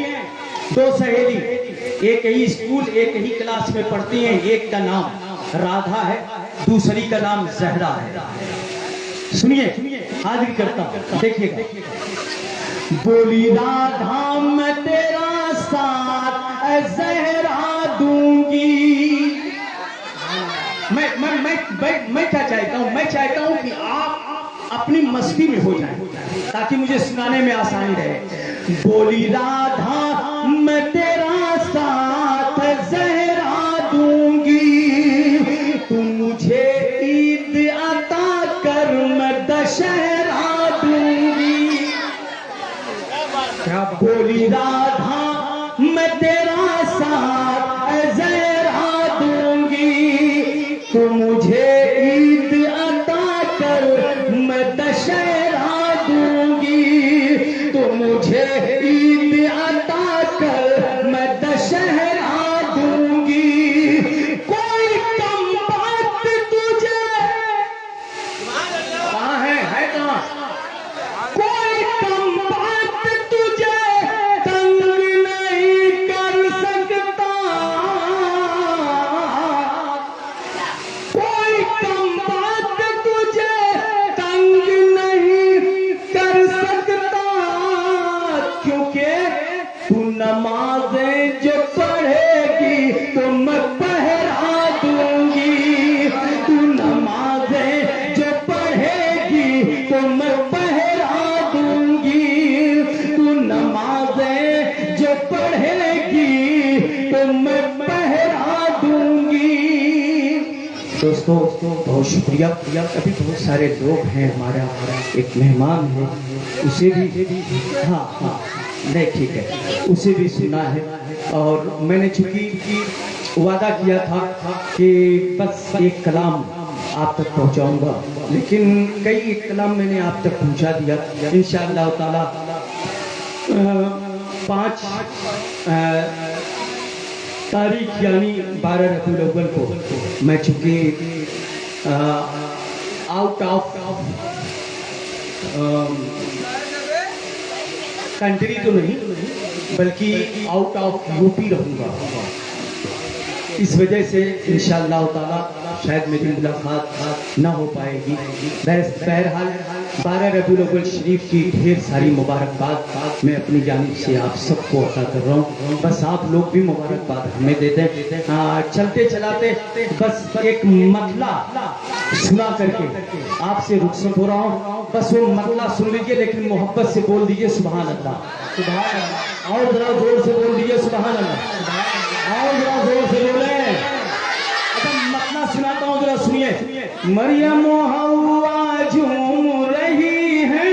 2 सहेली एक ही स्कूल एक ही क्लास में पढ़ती हैं। एक का नाम राधा है, दूसरी का नाम जहरा है। सुनिए हाजिर करता हूं, देखिएगा। बोली राधा मैं तेरा साथ जहरा दूंगी। मैं क्या चाहता हूं? मैं चाहता हूं कि आप अपनी मस्ती में हो जाएं ताकि मुझे सुनाने में आसानी रहे। बोली राधा मैं तेरा साथ जहरा दूंगी, तू मुझे ईद अता कर मैं दशहरा दूंगी। क्या बात, बोली राधा मैं तेरा साथ जहरा दूंगी, तू मुझे ईद अता कर मैं दशहरा दूंगी, तो मुझे ईद अता दोस्तों बहुत शुक्रिया। अभी बहुत सारे लोग हैं, हमारा एक मेहमान है, उसे भी हाँ नहीं ठीक है, उसे भी सुनना है। और मैंने चूँकि वादा किया था कि बस एक कलाम आप तक पहुंचाऊंगा, लेकिन कई कलाम मैंने आप तक पहुंचा दिया। इंशाअल्लाह ताला 5 तारीख यानी 12 रबीउल अव्वल को मैं चूँकि आउट ऑफ कंट्री तो नहीं बल्कि आउट ऑफ यूपी रहूँगा। इस वजह से इंशाअल्लाह ताला शायद मेरी मुलाकात ना हो पाएगी। बहरहाल 12 रबीउल अव्वल शरीफ की ढेर सारी मुबारकबाद मैं अपनी जानिब से आप सबको अता कर रहा हूँ। बस आप लोग भी मुबारकबाद हमें देते हैं। चलते चलाते बस एक मतला सुना करके आपसे रुखसत हो रहा हूँ। बस वो मतला सुन लीजिए, लेकिन मोहब्बत से बोल दीजिए सुभान अल्लाह। सुभान अल्लाह। और जरा जोर से बोल दीजिए सुभान अल्लाह। और जरा जोर से बोले। मतलब सुनाता हूँ, जरा सुनिए। मरियम हव्वा झूम रही है।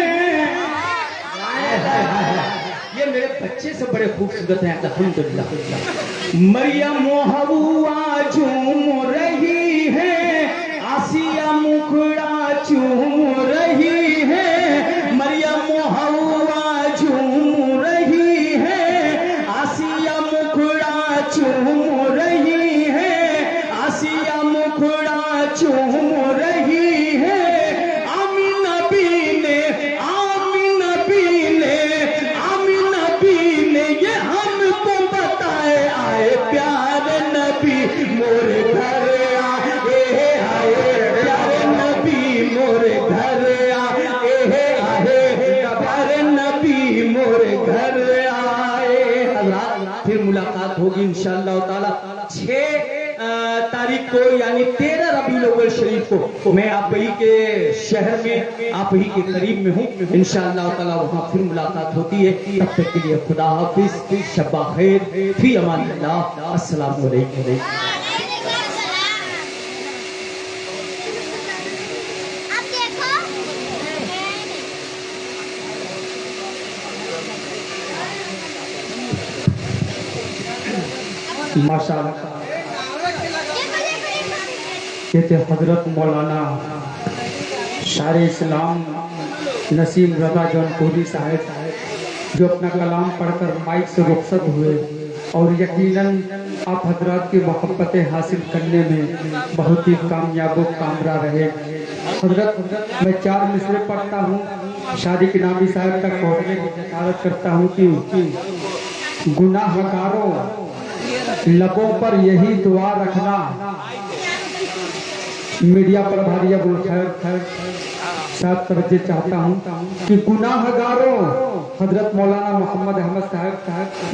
ये मेरे बच्चे से बड़े खूबसूरत हैं, अल्हम्दुलिल्लाह। मरियम हव्वा झूम रही है, आसिया मुखड़ा चूम रही है। मरियम हव्वा झूम रही है, आसिया मुखड़ा चूम रही है। आसिया मुखड़ा चूम रही है। आमीना बी ने ये हमको बताए, आए प्यारे नबी मोरे घर आए, आए प्यारे नबी मोरे घर आए, आए प्यारे नबी मोरे घर आए। फिर मुलाकात होगी इंशाअल्लाह ताला 6 तारीख को यानी 13 रबीउल अव्वल शरीफ को मैं आप ही के शहर में, आप ही के करीब में हूँ। इंशाअल्लाह ताला वहाँ फिर मुलाकात होती है। तब तक के लिए खुदा हाफिज, शब्बा खैर, फी अमान अल्लाह, अस्सलाम वालेकुम। माशाअल्लाह। कहते हजरत मौलाना शायर इस्लाम नसीम रजा जौनपुरी साहब जो अपना कलाम पढ़कर माइक से रुखसत हुए, और यकीनन आप हजरत की मोहब्बतें हासिल करने में बहुत ही कामयाब कामरा रहे। हजरत मैं 4 मिसरे पढ़ता हूँ, शादी के नामी साहब तक पहुँचने की जसारत करता हूँ कि गुनाहगारों लबों पर यही दुआ रखना। मीडिया प्रभारी अबुल खैर साहब तवज्जो चाहता हूँ कि गुनाहगारों, हजरत मौलाना मोहम्मद अहमद साहब,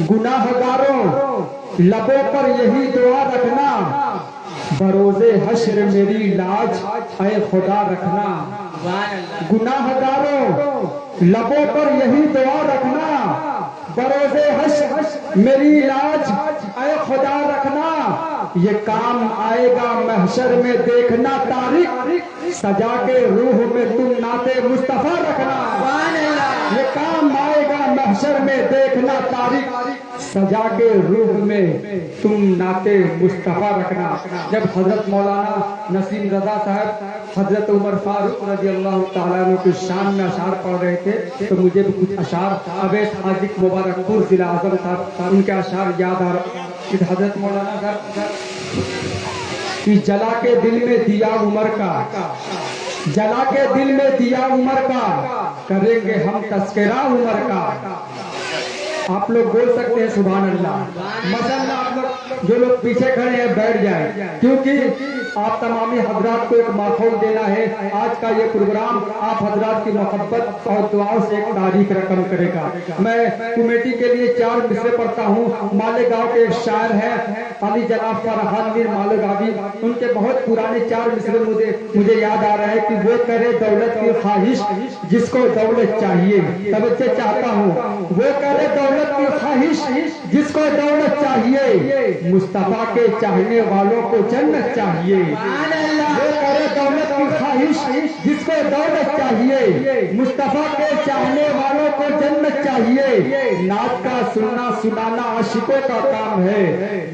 गुनाहगारों लबों पर यही दुआ रखना, बरोज़े हश्र मेरी लाज ऐ खुदा रखना। गुनाहगारों लबों पर यही दुआ रखना, बरोज़े हश्र मेरी लाज ऐ खुदा रखना। ये काम आएगा महशर में देखना तारीख, सजा के रूह में तुम नाते मुस्तफा रखना। ये काम आएगा महशर में देखना तारीख, सजा के रूह में तुम नाते मुस्तफा रखना। जब हजरत मौलाना नसीम रजा साहब हजरत उमर फारूक रजी अल्लाह ताला अन्हु की शान में अशार पढ़ रहे थे, तो मुझे भी कुछ अशार अवैध हाजिक मुबारकपुर जिला आजम साहब उनके अशार याद आ रहा। हजरत मौलाना साहब कि जला के दिल में दिया उमर का, जला के दिल में दिया उमर का, करेंगे हम तस्करा उमर का। आप लोग बोल सकते हैं सुभान अल्लाह। माशाअल्लाह आप लोग जो लोग पीछे खड़े हैं बैठ जाए, क्योंकि आप तमामी हजरात को एक माहौल देना है। आज का ये प्रोग्राम आप हजरात की मोहब्बत और दुआओं से एक तारीख रकम करेगा। मैं कमेटी के लिए 4 मिसरे पढ़ता हूँ। मालेगांव के एक शायर है अली जनाब फरहान मीर मालेगावी, उनके बहुत पुराने 4 मिसरे मुझे याद आ रहा है कि वो करे दौलत की ख्वाहिश जिसको दौलत चाहिए, तब से चाहता हूँ वो करे दौलत की ख्वाहिश जिसको दौलत चाहिए, मुस्तफा के चाहने वालों को जन्नत चाहिए। वो करे दौलत की ख्वाहिश जिसको दौलत चाहिए, मुस्तफा के चाहने वालों को जन्नत चाहिए। नात का सुनना सुनाना आशिकों का काम है,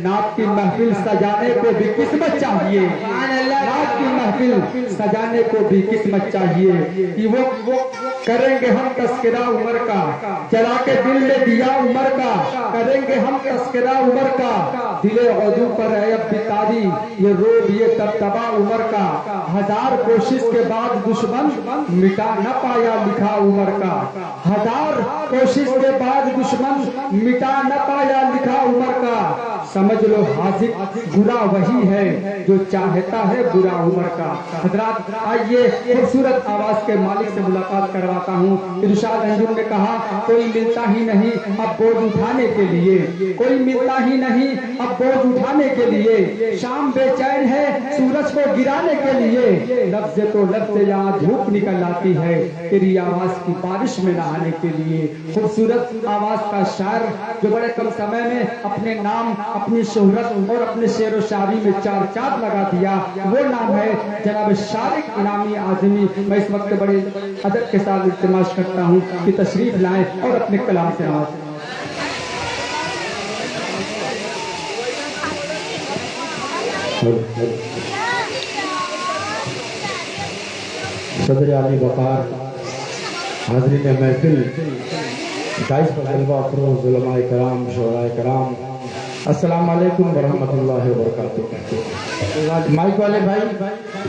नात की महफिल सजाने को भी किस्मत चाहिए। नात की महफिल सजाने को भी किस्मत चाहिए कि वो करेंगे हम तस्करा उम्र का, जला के दिल में दिया उम्र का, करेंगे हम तस्करा उम्र का, दिले औदू पर है अब बितारी ये रोब ये तबतबा उम्र का, 1000 कोशिश के बाद दुश्मन मिटा न पाया लिखा उम्र का, 1000 कोशिश के बाद दुश्मन मिटा न पाया लिखा उम्र का। समझ लो हाजिर बुरा वही है जो चाहता है बुरा उम्र का। हजरात आइए खूबसूरत आवाज के मालिक से मुलाकात करवाता हूँ। इरशाद अंजुम ने कहा कोई मिलता ही नहीं अब बोझ उठाने के लिए, कोई मिलता ही नहीं अब बोझ उठाने के लिए, शाम बेचैन है सूरज को गिराने के लिए, लफ्ज़ तो लफ्ज़ यहाँ धूप निकल आती है तेरी आवाज की बारिश में नहाने के लिए। खूबसूरत आवाज का शायर जो बड़े कम समय में अपने नाम अपनी शोहरत और अपने शेर व शायरी में 4 चांद लगा दिया, वो नाम है जनाब शारिक इनामी आजमी। मैं इस वक्त बड़े अदब के साथ इल्तिमास करता हूँ कि तशरीफ लाएं और अपने कलाम से नवाजें। सदर आली वकार हाज़रीन महफिल दाइस तलबा फरोज़ उलमाए कराम शोराए कराम अस्सलाम वालेकुम वरहमतुल्लाहि वबरकातुहू। माइक वाले भाई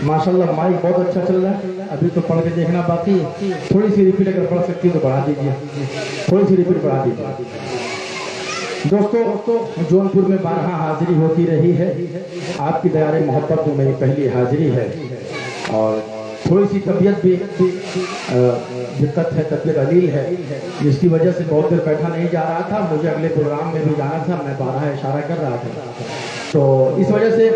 माशाल्लाह माइक बहुत अच्छा चल रहा है, अभी तो पढ़ के देखना बाकी है, थोड़ी सी रिपीट अगर पढ़ सकती तो बढ़ा दीजिए, थोड़ी सी रिपीट बढ़ा दीजिए। दोस्तों जौनपुर में 12 हाजिरी होती रही है, आपकी दयारे मोहब्बत में मेरी पहली हाजिरी है और थोड़ी सी तबीयत भी दिक्कत है, तबीयत अलील है, जिसकी वजह से बहुत देर बैठा नहीं जा रहा था। मुझे अगले प्रोग्राम में भी जाना था, मैं 12 इशारा कर रहा था, तो इस वजह से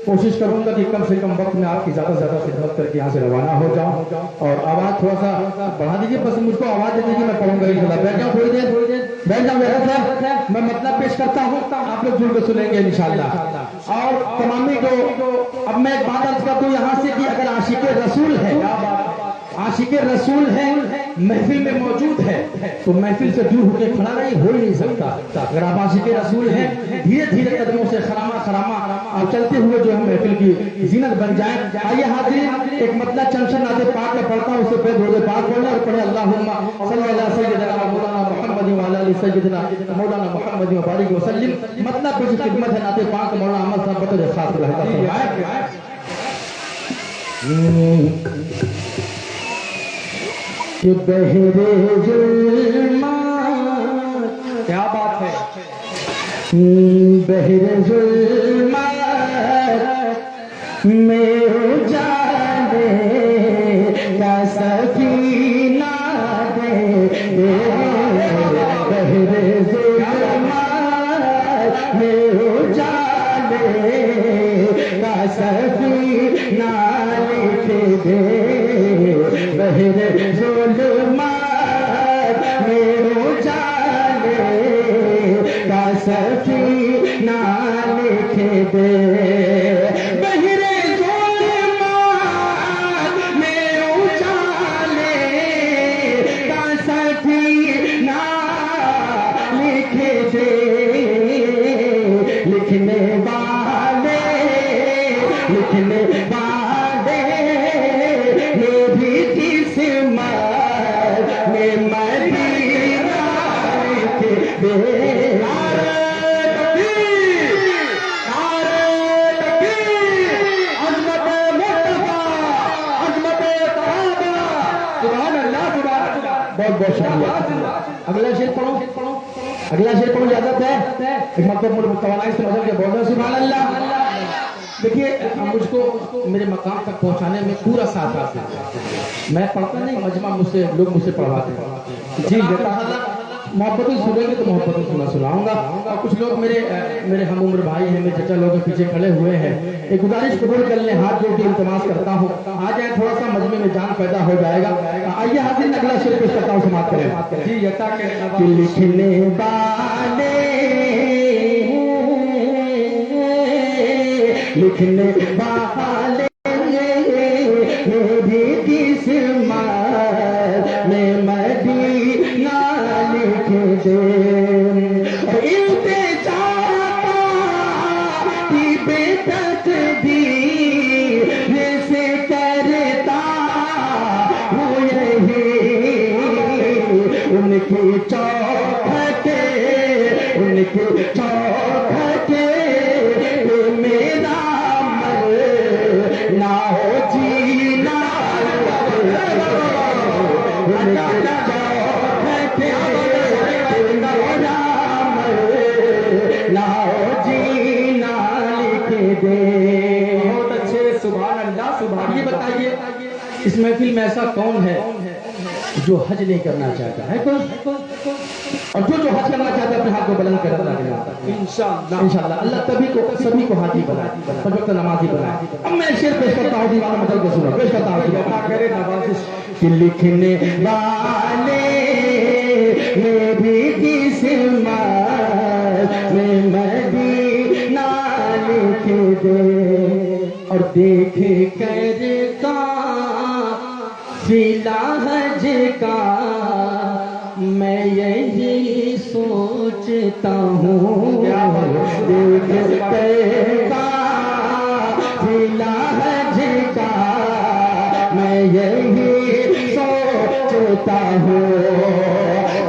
कोशिश करूंगा कि कम से कम वक्त में आपकी ज़्यादा से ज़्यादा खिदमत करके यहाँ से रवाना हो जाऊँ। और आवाज़ थोड़ा सा बढ़ा दीजिए, बस मुझको आवाज़ दे दीजिए, मैं पढ़ूंगा इंशाल्लाह। बैठ जाओ थोड़ी देर, बैठ जाओ मेरा, मैं मतलब पेश करता हूँ, आप लोग जुड़ के सुनेंगे इंशाल्लाह। और तमामी जो अब मैं एक बात अर्ज कर दूँ यहाँ से कि अगर आशिक़े रसूल है, आशिक़े रसूल है, महफिल में मौजूद है, तो महफिल से दूर होकर खड़ा नहीं हो ही नहीं सकता। अगर आप आशिक़े रसूल हैं, धीरे धीरे कदमों से खरामा खरामा आप चलते हुए जो हम महफिल की जीनत बन जाए। आइए हाज़िर एक मतलब चंशन नाते पाक में पढ़ता हूँ, उससे पहले रोज़े पाक पढ़ना और पढ़े अल्लाहुम्मा सल्ली अला सय्यिदिना मौलाना मुहम्मद व अला आलि सय्यिदिना मौलाना मुहम्मद व बारिक व सल्लिम। मतलब कुछ खिदमत है नाते पाक मौलाना अहमद साहब बतौर खास रहता फरमाए। कि बहरे जुल्मात, क्या बात है, बहरे जुल्मात में जाने का सफीना दे, बहरे जुल्मात में जाने का सफीना लिख दे, बहरे जुल्मात में उजाले का सफीना लिख दे, बहरे जुल्मात में उजाले का सफीना लिख दे, लिखने वाले ये भी किस्मत में मदीना लिख दे। बहुत बहुत शुक्रिया। अगला शेर पढ़ो, अगला शेर पढ़ो, इजाजत है एक मतलब तवानाई से बदल के बोल रहे सुभान अल्लाह। देखिए मुझको मेरे मकाम तक पहुंचाने में पूरा साथ आता है, मैं पढ़ता नहीं, मजमा मुझसे लोग मुझसे पढ़वाते हैं। जी मोहब्बतें सुनेंगे तो मोहब्बतें सुनाऊंगा। और कुछ लोग मेरे हम उम्र भाई हैं, मेरे चचा लोग पीछे खड़े हुए हैं, एक गुजारिश कबूल कर लें, हाथ जोड़ के इल्तमास करता हूँ, आ जाए, थोड़ा सा मजमे में जान पैदा हो जाएगा। आइए हाजिर अगला शेर पेश करता हूँ, समाप्त करें। जी यता के लिखने वाले लिखने वाले मेरी किस्मत में मदीना लिख दे, इल्तिजा की बेतकदीर से करता हूँ यही, उनकी चौखटे उनकी चौखटे मेरा ना हो जीना, ना हो जीना लिख दे। बहुत अच्छे, सुभान अल्लाह सुभान। ये बताइए इस महफिल में ऐसा कौन है जो हज नहीं करना चाहता है? कौन? और जो हज करना चाहता है अपने हाथ को बुलंद कर इंशाअल्लाह इंशाअल्लाह अल्लाह सभी को हाजी बनाए, वक्त नमाजी बनाए। अब मैं शेर पेश करता हूँ, दीवाना मतलब को सुनो, पेश करता हूँ कि लिखने वाले मेरी किस्मत में मदीना लिख दे, और देख कर काफिला हज का मैं यही सोचता हूँ, देख कर काफिला हज का मैं यही सोचता हूँ,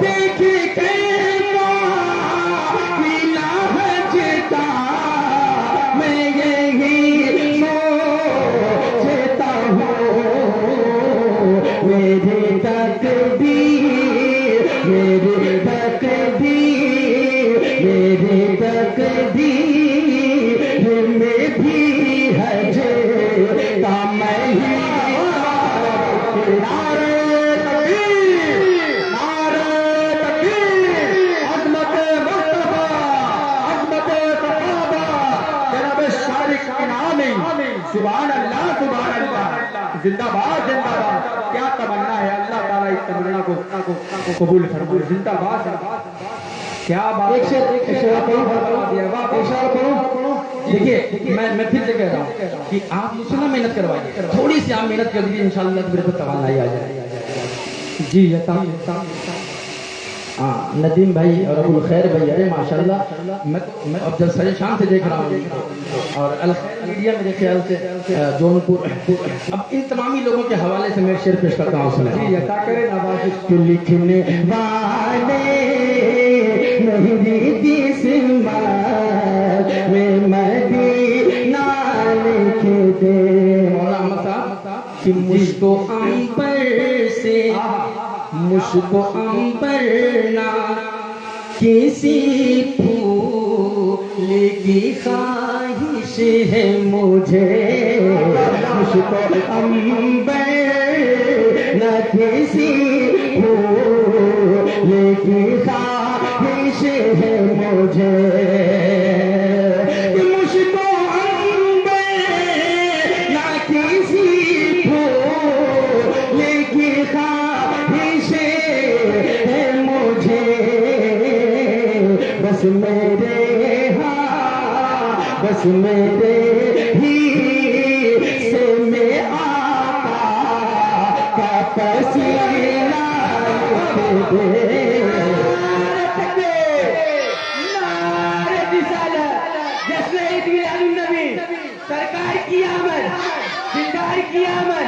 देख कर काफिला हज का मैं यही सोचता हूँ, मेरी तकदीर मेरी तकदीर में भी हज का मैं ही। नारे तकबीर, नारे तकबीर, अज़मत मुस्तफा, अज़मत सहाबा, जनाब शारिक इनामी, सुभान अल्लाह सुभान अल्लाह, जिंदाबाद जिंदाबाद। क्या तमन्ना है, अल्लाह ताला इस तमन्ना को कबूल फरमाए, जिंदाबाद। क्या बात, एक शेर देखिए, मैं फिर से कह रहा हूँ कि आप मुझसे ना मेहनत करवाइए, थोड़ी सी आप मेहनत कर दीजिए, इंशाअल्लाह मेरे को तवानाई आ जाए। जी यता हाँ, नदीम भाई और अबुल खैर भाई, अरे माशाल्लाह, मैं अब जब सरे शाम से देख रहा हूँ, और मीडिया मेरे ख्याल से जौनपुर। अब इन तमामी लोगों के हवाले से मैं शेर पेश करता हूँ, सुना जी यता करें नवाज़िश। लिखने वाले मेरी किस्मत में मदीना लिख दे, कि मुझको अंबर से मुझको अंबर ना किसी फूल की ख्वाहिश है मुझे, मुझको अंबर न किसी फूल की ख्वाहिश है मुझे, मुझको अंबर न किसी फूल की ख्वाहिश है मुझे, बस मेरे बस मेरे ही से में आका का पसीना लिख दे। सरकार की आमद, दिलदार की आमद,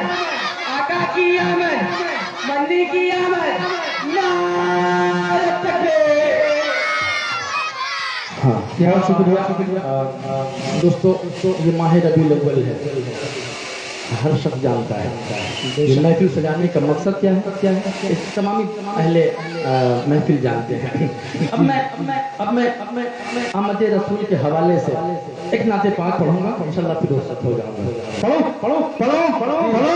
आका की आमद, मंदी की आमद, नारे तकबीर। हाँ, बहुत शुक्रिया दोस्तों। ये माह रबीउल अव्वल है, हर शख्स जानता है। ये महफिल सजाने का मकसद क्या है, इस तमामी अहले महफिल जानते हैं। अब मैं आमद रसूल के हवाले से एक नाते पाक पढ़ूंगा, इंशाअल्लाह फिर रुखसत हो जाऊंगा। पढ़ो पढ़ो पढ़ो पढ़ो पढ़ो,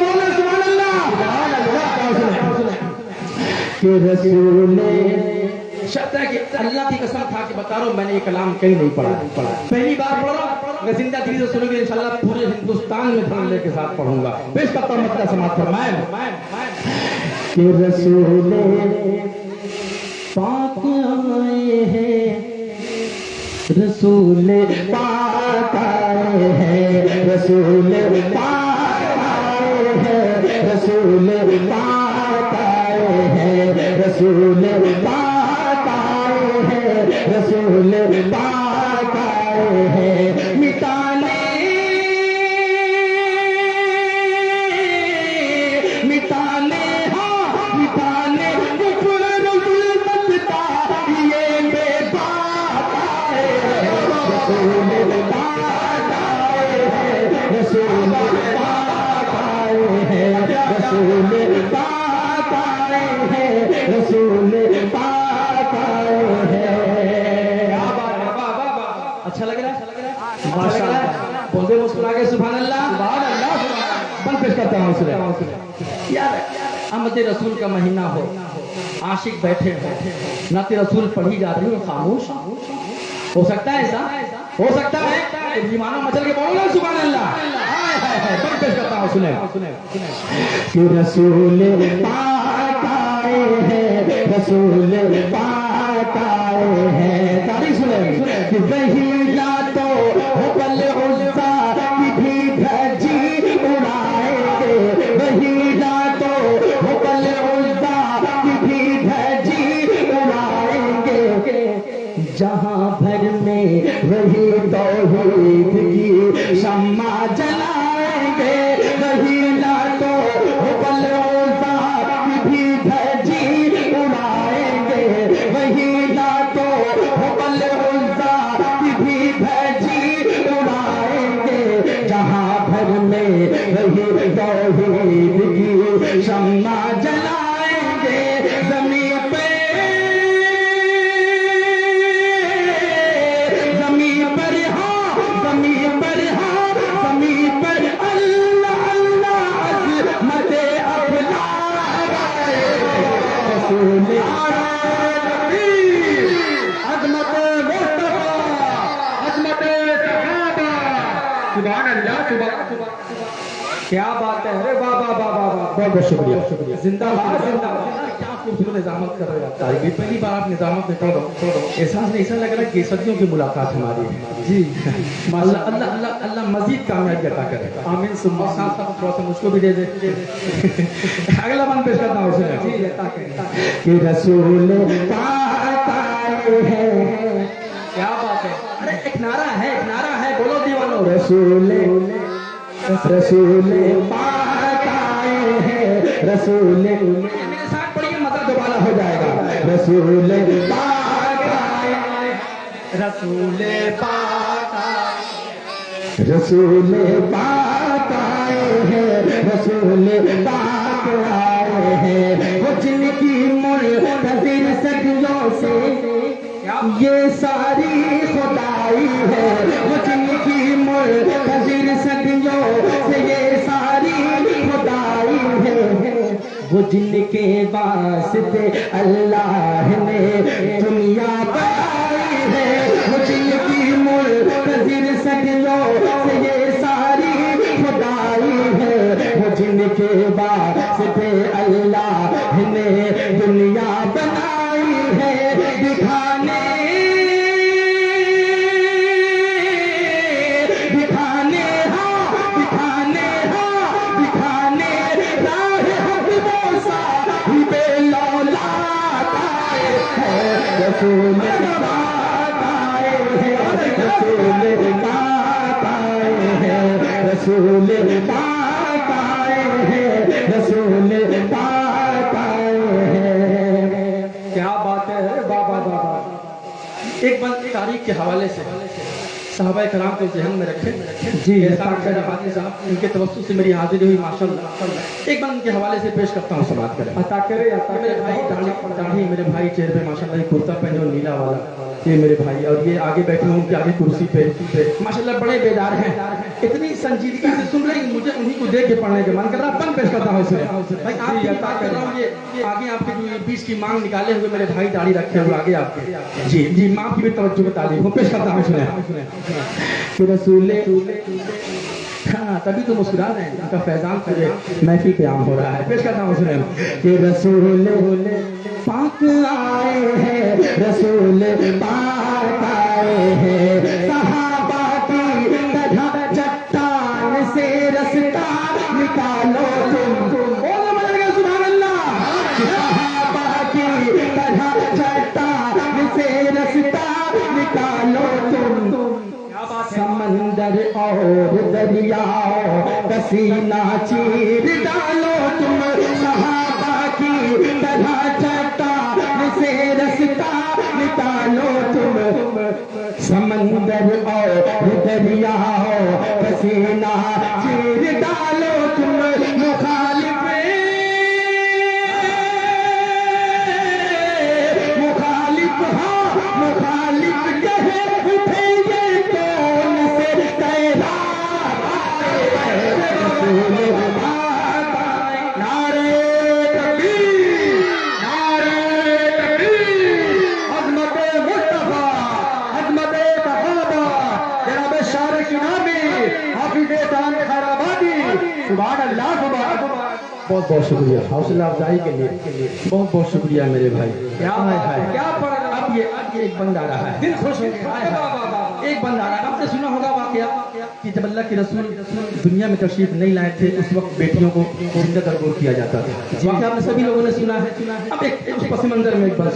बोलो सुभान अल्लाह। कि रसूल शर्त है कि अल्लाह की कसम खा के बता रहा हूँ, मैंने ये कलाम कहीं नहीं पढ़ा। पहली बार पढ़ रहा हूँ, मैं जिंदा दिली से सुनूंगी इंशाल्लाह पूरे हिंदुस्तान में धड़ल्ले के साथ पढ़ूंगा। पेश करता हूँ मतलब समाप्त फरमाए कि रसूल पाक आए हैं, रसूल पाक आए हैं, रसूल पाक आए हैं, रसूल पाक आए हैं, रसूल पाक आए हैं, रसूल पाक आए हैं, मिटाने मिटाने हाँ मिटाने कुफर जुल्मत का ये बेबाक आए हैं, रसूल पाक आए हैं, रसूल पाक आए हैं, रसूल पाक आए हैं, रसूल पाक आए हैं। अच्छा लग रहा है? माशाअल्लाह। बोलते मुस्कुरा के सुभान अल्लाह, सुभान अल्लाह। बंद पेश करता हूँ उसमें यार, अहमद रसूल का महीना हो, आशिक बैठे हो, नाते रसूल पढ़ी जा रही हो खामोश, हो सकता है ऐसा? हो सकता है? ईमानो मचल के बोलो सुभान अल्लाह। हाय हाय हाय, बंद पेश करता हूँ, सुने कि रसूल पाक आए हैं, रसूल पाक आए हैं। तारीफ सुने कि वही लातो हुबल उज़्ज़ा की भी धज्जी उड़ाएंगे, वही लातो हुबल उज़्ज़ा की भी धज्जी उड़ाएंगे, जहां भर में वही तौहीद की शम्मा जलाएंगे, वही लातो हुबल उज़्ज़ा की भी धज्जी उड़ाएंगे, वही लातो हुबल उज़्ज़ा की भी धज्जी उड़ाएंगे, जहां भर में वही तौहीद की शम्मा जलाएंगे, ज़मीन पे ज़मीन पर हाँ ज़मीन पर हाँ ज़मीन पर अल्लाह अल्लाह अज़मत अफलाक आए, रसूल आए, अज़मत मुस्तफा, अज़मत सहाबा। सुभान अल्लाह, सुभान क्या बात है, अरे वाह वाह वाह वाह वाह, बहुत बहुत शुक्रिया शुक्रिया, जिंदाबाद जिंदाबाद। क्या खूबसूरत निजामत कर रहे हो आप तारीफ, पहली बार आप निजामत में पढ़ एहसास नहीं, ऐसा लग रहा है कि सदियों की मुलाकात हमारी है जी। अल्लाह अल्लाह अल्लाह अल्लाह मजीद कामयाबी अता करे, आमीन सुम्मा। साथ साथ थोड़ा सा मुझको भी दे दे। अगला बंद पेश करता हूँ उसमें कि रसूल पाक आए हैं। क्या बात है, अरे एक नारा है, बोलो दीवानो, रसूल रसूल पाक आए हैं, रसूल, मेरे साथ पढ़िए मतलब दोबारा हो जाएगा, रसूल पाक आए, रसूल पाक आए, रसूल पाक आए हैं, रसूल पाक आए हैं, वो जिनकी मुंतज़िर सदियों से ये सारी खुदाई है, वो जिनकी मुंतज़िर सदियों से ये सारी खुदाई है, वो जिनके वास्ते अल्लाह ने दुनिया बनाई है, वो जिनकी मुंतज़िर सदियों से ये सारी खुदाई है, वो जिनके वास्ते अल्लाह ने दुनिया बनाई है, दिखाने दिखाने हाँ दिखाने हाँ दिखाने राह हक वो साहिबे लौलाद आए हैं, रसूल पाक आए हैं, रसूल पाक आए हैं, रसूल पाक आए हैं, रसूल पाक आए हैं। क्या बात है, बाबा बाबा। एक बंद तारीख के हवाले से साहबा कराम को जहन में रखे जी, साहब इनके तवज्जो से मेरी हाजिरी हुई माशाल्लाह। एक बंद के हवाले से पेश करता हूँ, समाप्त करें। अता करे मेरे भाई दाढ़ी मेरे भाई चेहरे पे माशाल्लाह कुर्ता पहने हो नीला वाला, ये मेरे भाई, और ये आगे बैठे हैं उनके आगे कुर्सी पे माशाल्लाह बड़े बेदार हैं। इतनी संजीदगी से सुन रही, मुझे उन्हीं को देख के पढ़ने के मन कर रहा। अपन पेश करता हूँ इसे भाई। आप ये बात कर रहा हूँ, ये आगे आपके जो 20 की मांग निकाले हुए मेरे भाई दाढ़ी रखे हुए आगे आपके, जी जी माँ की भी तवज्जो बता दी। वो पेश करता हूँ, सुने रसूले। हाँ तभी तो मुस्कुरा रहे हैं, उनका फैजान पूरे महफिल पे आम हो रहा है। पेश करता हूँ, सुने कि रसूल पाक आए हैं, रसूल पाक आए हैं, सहाबा की तरह चट्टान से रास्ता निकालो तुम। बोलो सुभान अल्लाह। सहाबा की तरह चट्टान से रास्ता निकालो तुम। समंदर और दरियाओं का सीना चीर डालो तुम। सहाबा की तरह चट्टान से रास्ता निकालो तुम। समंदर और दरियाओं का सीना चीर डालो तुम। मुखालिफ कहे उठे ये कौन से कैरा। नारे तकबीर, नारे तकबीर। अज़मत मुस्तफा, अज़मत सहाबा, जनाब शार की नामी हाफिज़ तान खैराबादी। सुभान अल्लाह, सुभान अल्लाह। बहुत बहुत शुक्रिया हौसला अफजाई के लिए, बहुत बहुत शुक्रिया मेरे भाई। क्या है क्या पढ़। अब ये एक बंद आ रहा है, दिल खुश हो गया। एक बंद आ रहा है, आपने सुना होगा वाकया कि जब अल्लाह के रसूल दुनिया में तशरीफ नहीं लाए थे, उस वक्त बेटियों को जिंदा दरगोर किया जाता था। वाकया आपने सभी लोगों ने सुना है। अब एक उस पस मंजर में एक बंद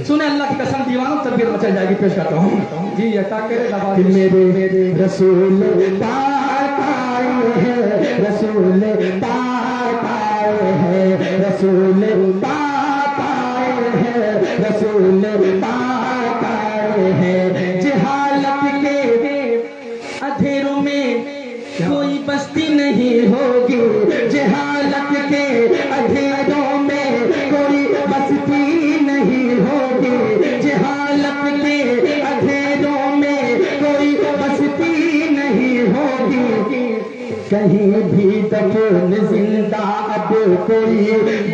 सुने अल्लाह की कसम दीवानों तबीयत मचल जाएगी। पेश करता हूँ जी, अता करे मेरे रसूल पाक आए हैं, रसूल पाक आए हैं, रसूल पाक आए हैं, रसूल पाक आए हैं। जहालत के अंधेरों में कोई बस्ती नहीं होगी, जहालत के अंधेरों में कोई बस्ती नहीं होगी, जहालत के अंधेरों में कोई बस्ती नहीं होगी। कहीं भी दफन जिंदा अब कोई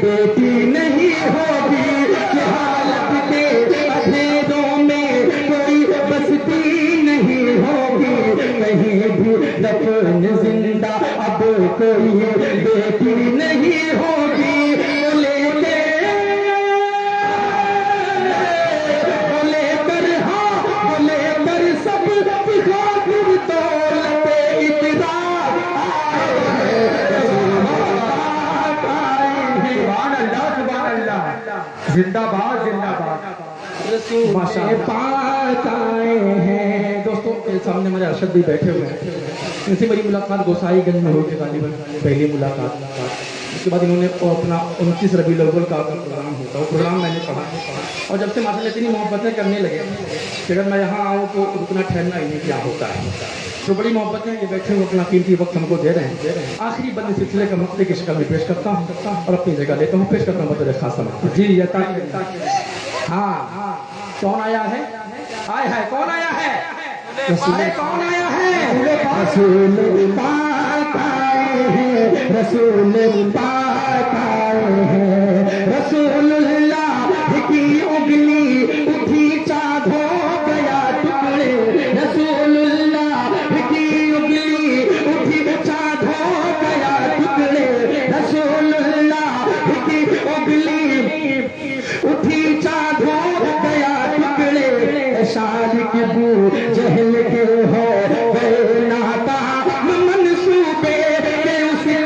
बेटी नहीं होगी, जहालत के अंधेरों में कोई बस्ती नहीं होगी। कहीं भी दफन जिंदा अब कोई बेटी नहीं होगी। जिंदाबाद जिंदाबाद। पाक आए हैं। दोस्तों के सामने मेरे अरशद भी बैठे हुए हैं, इनसे मेरी मुलाकात गोसाईगंज में होगी गालिबन, पहली मुलाकात। उसके बाद इन्होंने अपना 29 रबीउल अव्वल का प्रोग्राम होता है, वो प्रोग्राम मैंने पढ़ा और जब से माशाल्लाह इतनी मोहब्बतें करने लगे कि अगर मैं यहाँ आऊँ तो रुकना ठहरना ही नहीं क्या होता है। तो बड़ी मोहब्बत है, ये बैठे हुए अपना कीमती वक्त हमको दे रहे हैं। आखिरी बंद सिलसिले का मकसद की शक्ल में पेश करता हूँ और अपनी जगह लेता हूँ। पेश करता हूँ बतौर खासा जी। हाँ कौन आया है? आए है कौन आया है? कौन आया है? रसूल पाक आए हैं, रसूल पाक आए हैं। रसूलुल्लाह की उंगली उठी चाँद हो गया टुकड़े, रसूलुल्लाह की उंगली उठी चाँद हो गया टुकड़े, रसूलुल्लाह की उंगली उठी चाँद हो गया टुकड़े। शारिक बू जहल के हो गए नाता मनसूबे के उसके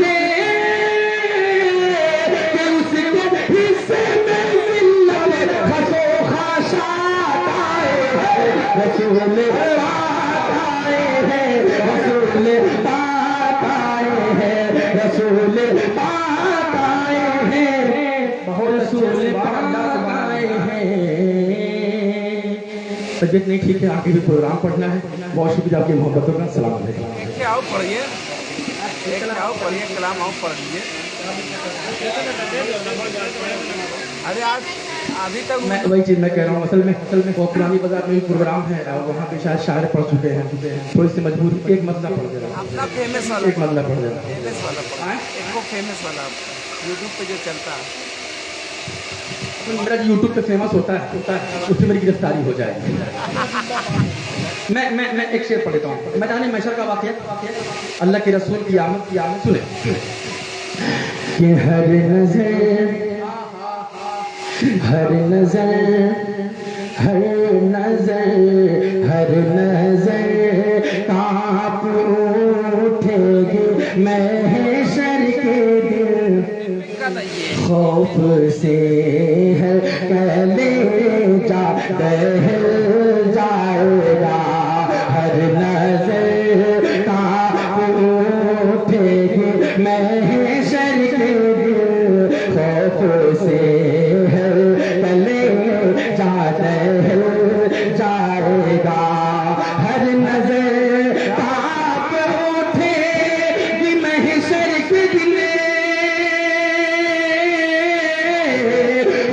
हिस्से में जिल्लत खसो खाशात आए हैं। रसूल पाक आए हैं, रसूल पाक आए हैं, रसूल पाक आए हैं, रसूल पाक आए हैं। तबीयत नहीं ठीक है, आगे भी प्रोग्राम पढ़ना है। बहुत शुक्रिया आपकी मोहब्बतों का। सलाम अलैकुम। आओ पढ़िए, आओ पढ़िए, कलाम आओ पढ़ लीजिए। अरे आज अभी तक मैं वही चीज मैं कह रहा हूँ, असल में वो पुरानी बाजार में भी प्रोग्राम है और वहाँ पे शायद शायर पढ़ चुके हैं, थोड़ी सी मजबूरी, एक मसला पढ़ दे रहा अपना फेमस वाला एक मसला पढ़ दे रहा फेमस वाला एक वो फेमस वाला यूट्यूब पे जो चलता है। मेरा जो यूट्यूब पे फेमस होता है उसमें मेरी गिरफ्तारी हो जाएगी। मैं एक शेर पढ़ देता हूँ। मैं जाने मैशर का वाक़या, अल्लाह के रसूल की आमद सुने। ये हर नजर हर नजर हर नजर हर नजर कांप उठेगी महशर के दिन, खौफ से है कलेजा दहल जाएगा, हर नजर कांप उठेगी महशर के दिन, खौफ से है कलेजा दहल जाएगा, हर नजर कांप उठेगी महशर के दिन,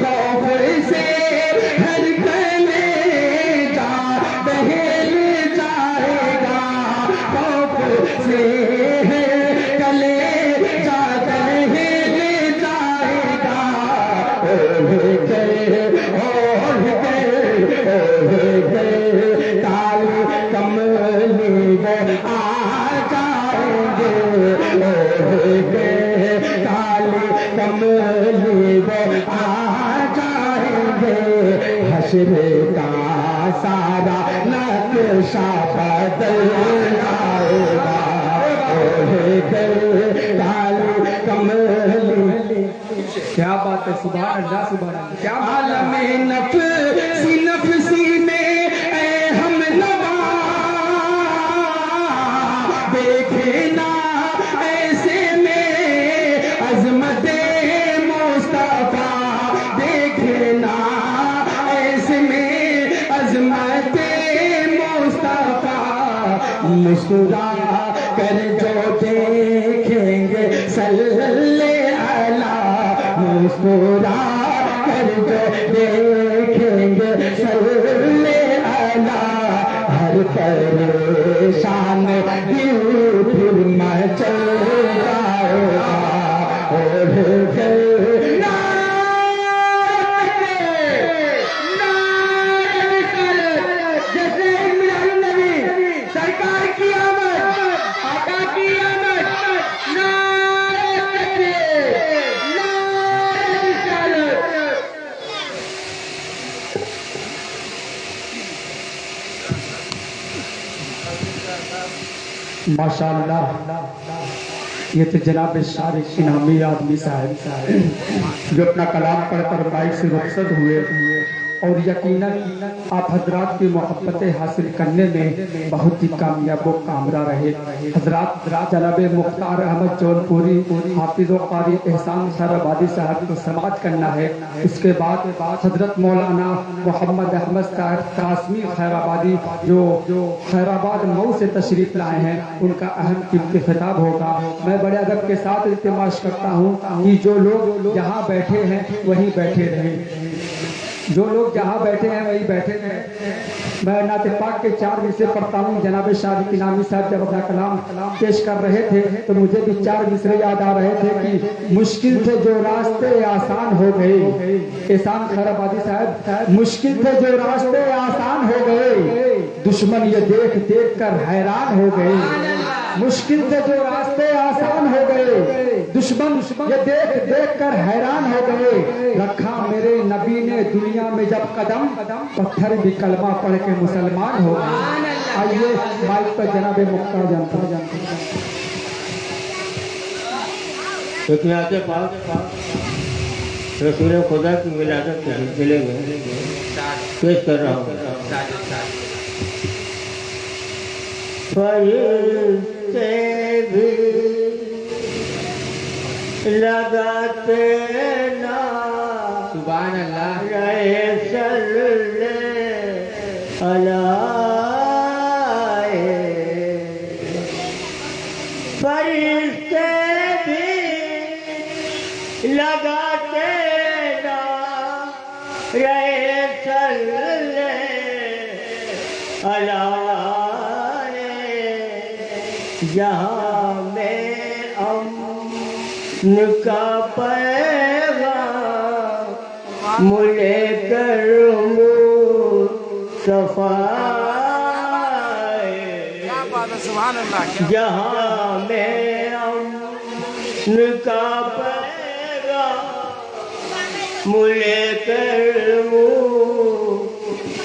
खौफ से हर कलेजा दहल जाएगा, खौफ से कलेजा दहल जाएगा, काली कमली वो आ जाएंगे, काली कमली वो आ जाएंगे, हश्र का सारा नक्शा बदल जाएगा, काली कमली। क्या बात है, सुभान अल्लाह सुभान अल्लाह। क्या आलम नफ्सी में ऐ हम नवा देखे ना ऐसे में अजमत मुस्तफा, देखे ना ऐसे में अजमत मुस्तफा, मुस्कुरा कर जो देखेंगे सल्ले अला, मुस्कुरा कर जो देखेंगे सल्ले अला, हर परेशान दिल फिर मचल जाएगा, सरकार की आमद, आका की आमद, माशाअल्लाह। ये तो जनाब शारिक इनामी आदमी साहब जो अपना कलाम पढ़कर बाइक से रुखसत हुए और यकीनन आप हजरात की मोहब्बतें हासिल करने में बहुत ही कामयाब व कामरा रहे। हजरात जनाब मुख्तार अहमद जौनपुरी हाफिज़ कारी एहसान खैराबादी साहब को समाज करना है। उसके बाद हजरत मौलाना मोहम्मद अहमद साहब कासमी खैराबादी जो खैराबाद मऊ से तशरीफ लाए हैं, उनका अहम कीमती खिताब होगा। मैं बड़े अदब के साथ इल्तिमास करता हूँ कि जो लोग यहाँ बैठे हैं वहीं बैठे रहें, जो लोग जहाँ बैठे हैं वही बैठे हैं। मैं नाते पाक के 4 मिसरे पढ़ता हूँ। जनाब शारिक इनामी साहब जब अपना कलाम पेश कर रहे थे तो मुझे भी 4 मिसरे याद आ रहे थे कि मुश्किल थे जो रास्ते आसान हो गए। एहसान खैराबादी साहब, मुश्किल थे जो रास्ते आसान हो गए, दुश्मन ये देख देख कर हैरान हो गए। मुश्किल थे जो रास्ते आसान हो गए, दुश्मन ये देख देख कर हैरान हो गए। रखा मेरे नबी ने दुनिया में जब कदम, पत्थर भी कलमा पढ़ के मुसलमान हो गए। आइए माइक पर जनाब मुख्तार जानता के पास रसूल खुदा की विलादत मिले हुए पेश कर रहा हूँ। फरिश्ते भी लगाते ना, सुभान अल्लाह। रहे सल्ले अलाए, फरिश्ते भी लगाते ना, रहे चलने अलाए जहाँ में अमन का पैगाम मुझे कर सफाए क्या बात है, सुभान अल्लाह। क्या जहाँ में अमन का पैगाम मुझे कर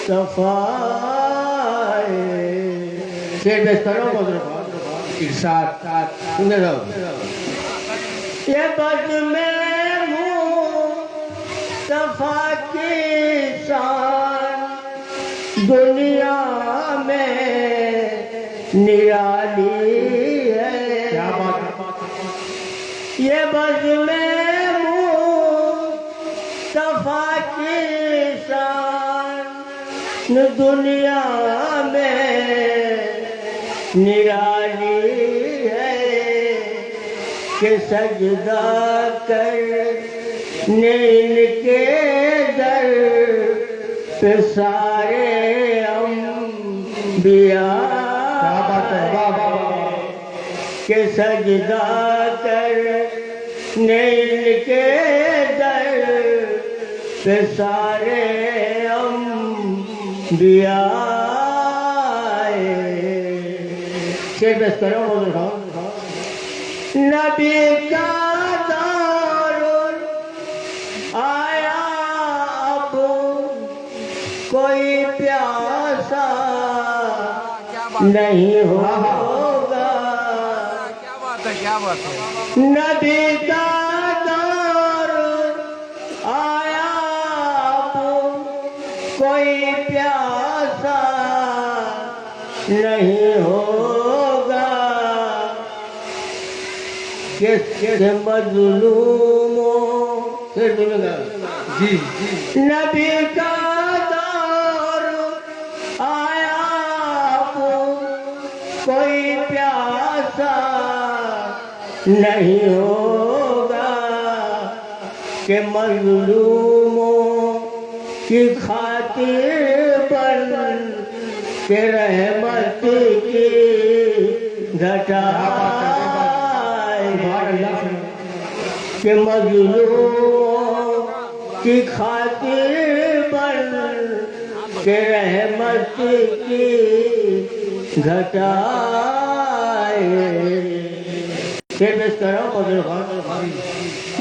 सफाए। शेर बेस करो इरशाद सुन रहो। ये बद में मुस्तफा की शान दुनिया में निराली है। क्या बात है। ये बद में मुस्तफा की शान दुनिया में निराली है कि सजदा करने इनके दर पे सारे अंबिया के सजदा करने इनके दर पे सारे अंबिया शेर बेस करो नबी का दौर आया अब कोई प्यासा नहीं होगा। क्या बात है, क्या बात है। नबी का दौर आया अब कोई प्यासा नहीं होगा कि मजलूमों से मिलेगा। जी नबी का दौर आया अब कोई प्यासा नहीं होगा कि मजलूमों की खातिर बन के रहमत की घटा के मजलूमों की खातिर बन के रहमत की घटाए। शेर बेस करो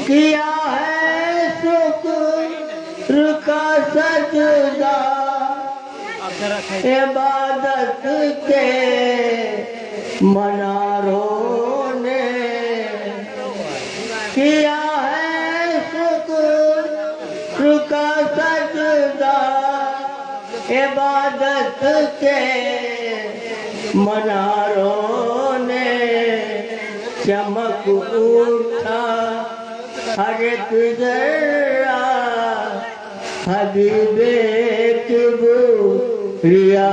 किया है शुक्र का सजदा इबादत के मनारों ने किया है शुक्र का सजदा इबादत के मनारों ने चमक उठा हर एक जरा हबीबे किबरिया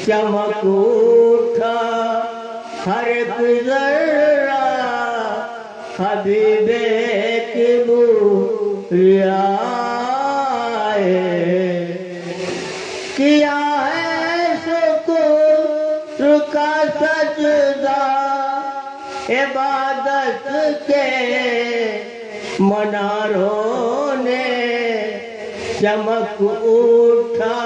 चमक उठा हर एक जरा हबीबे किबरिया किया है शुक्र का सजदा इबादत के मनारों ने चमक उठा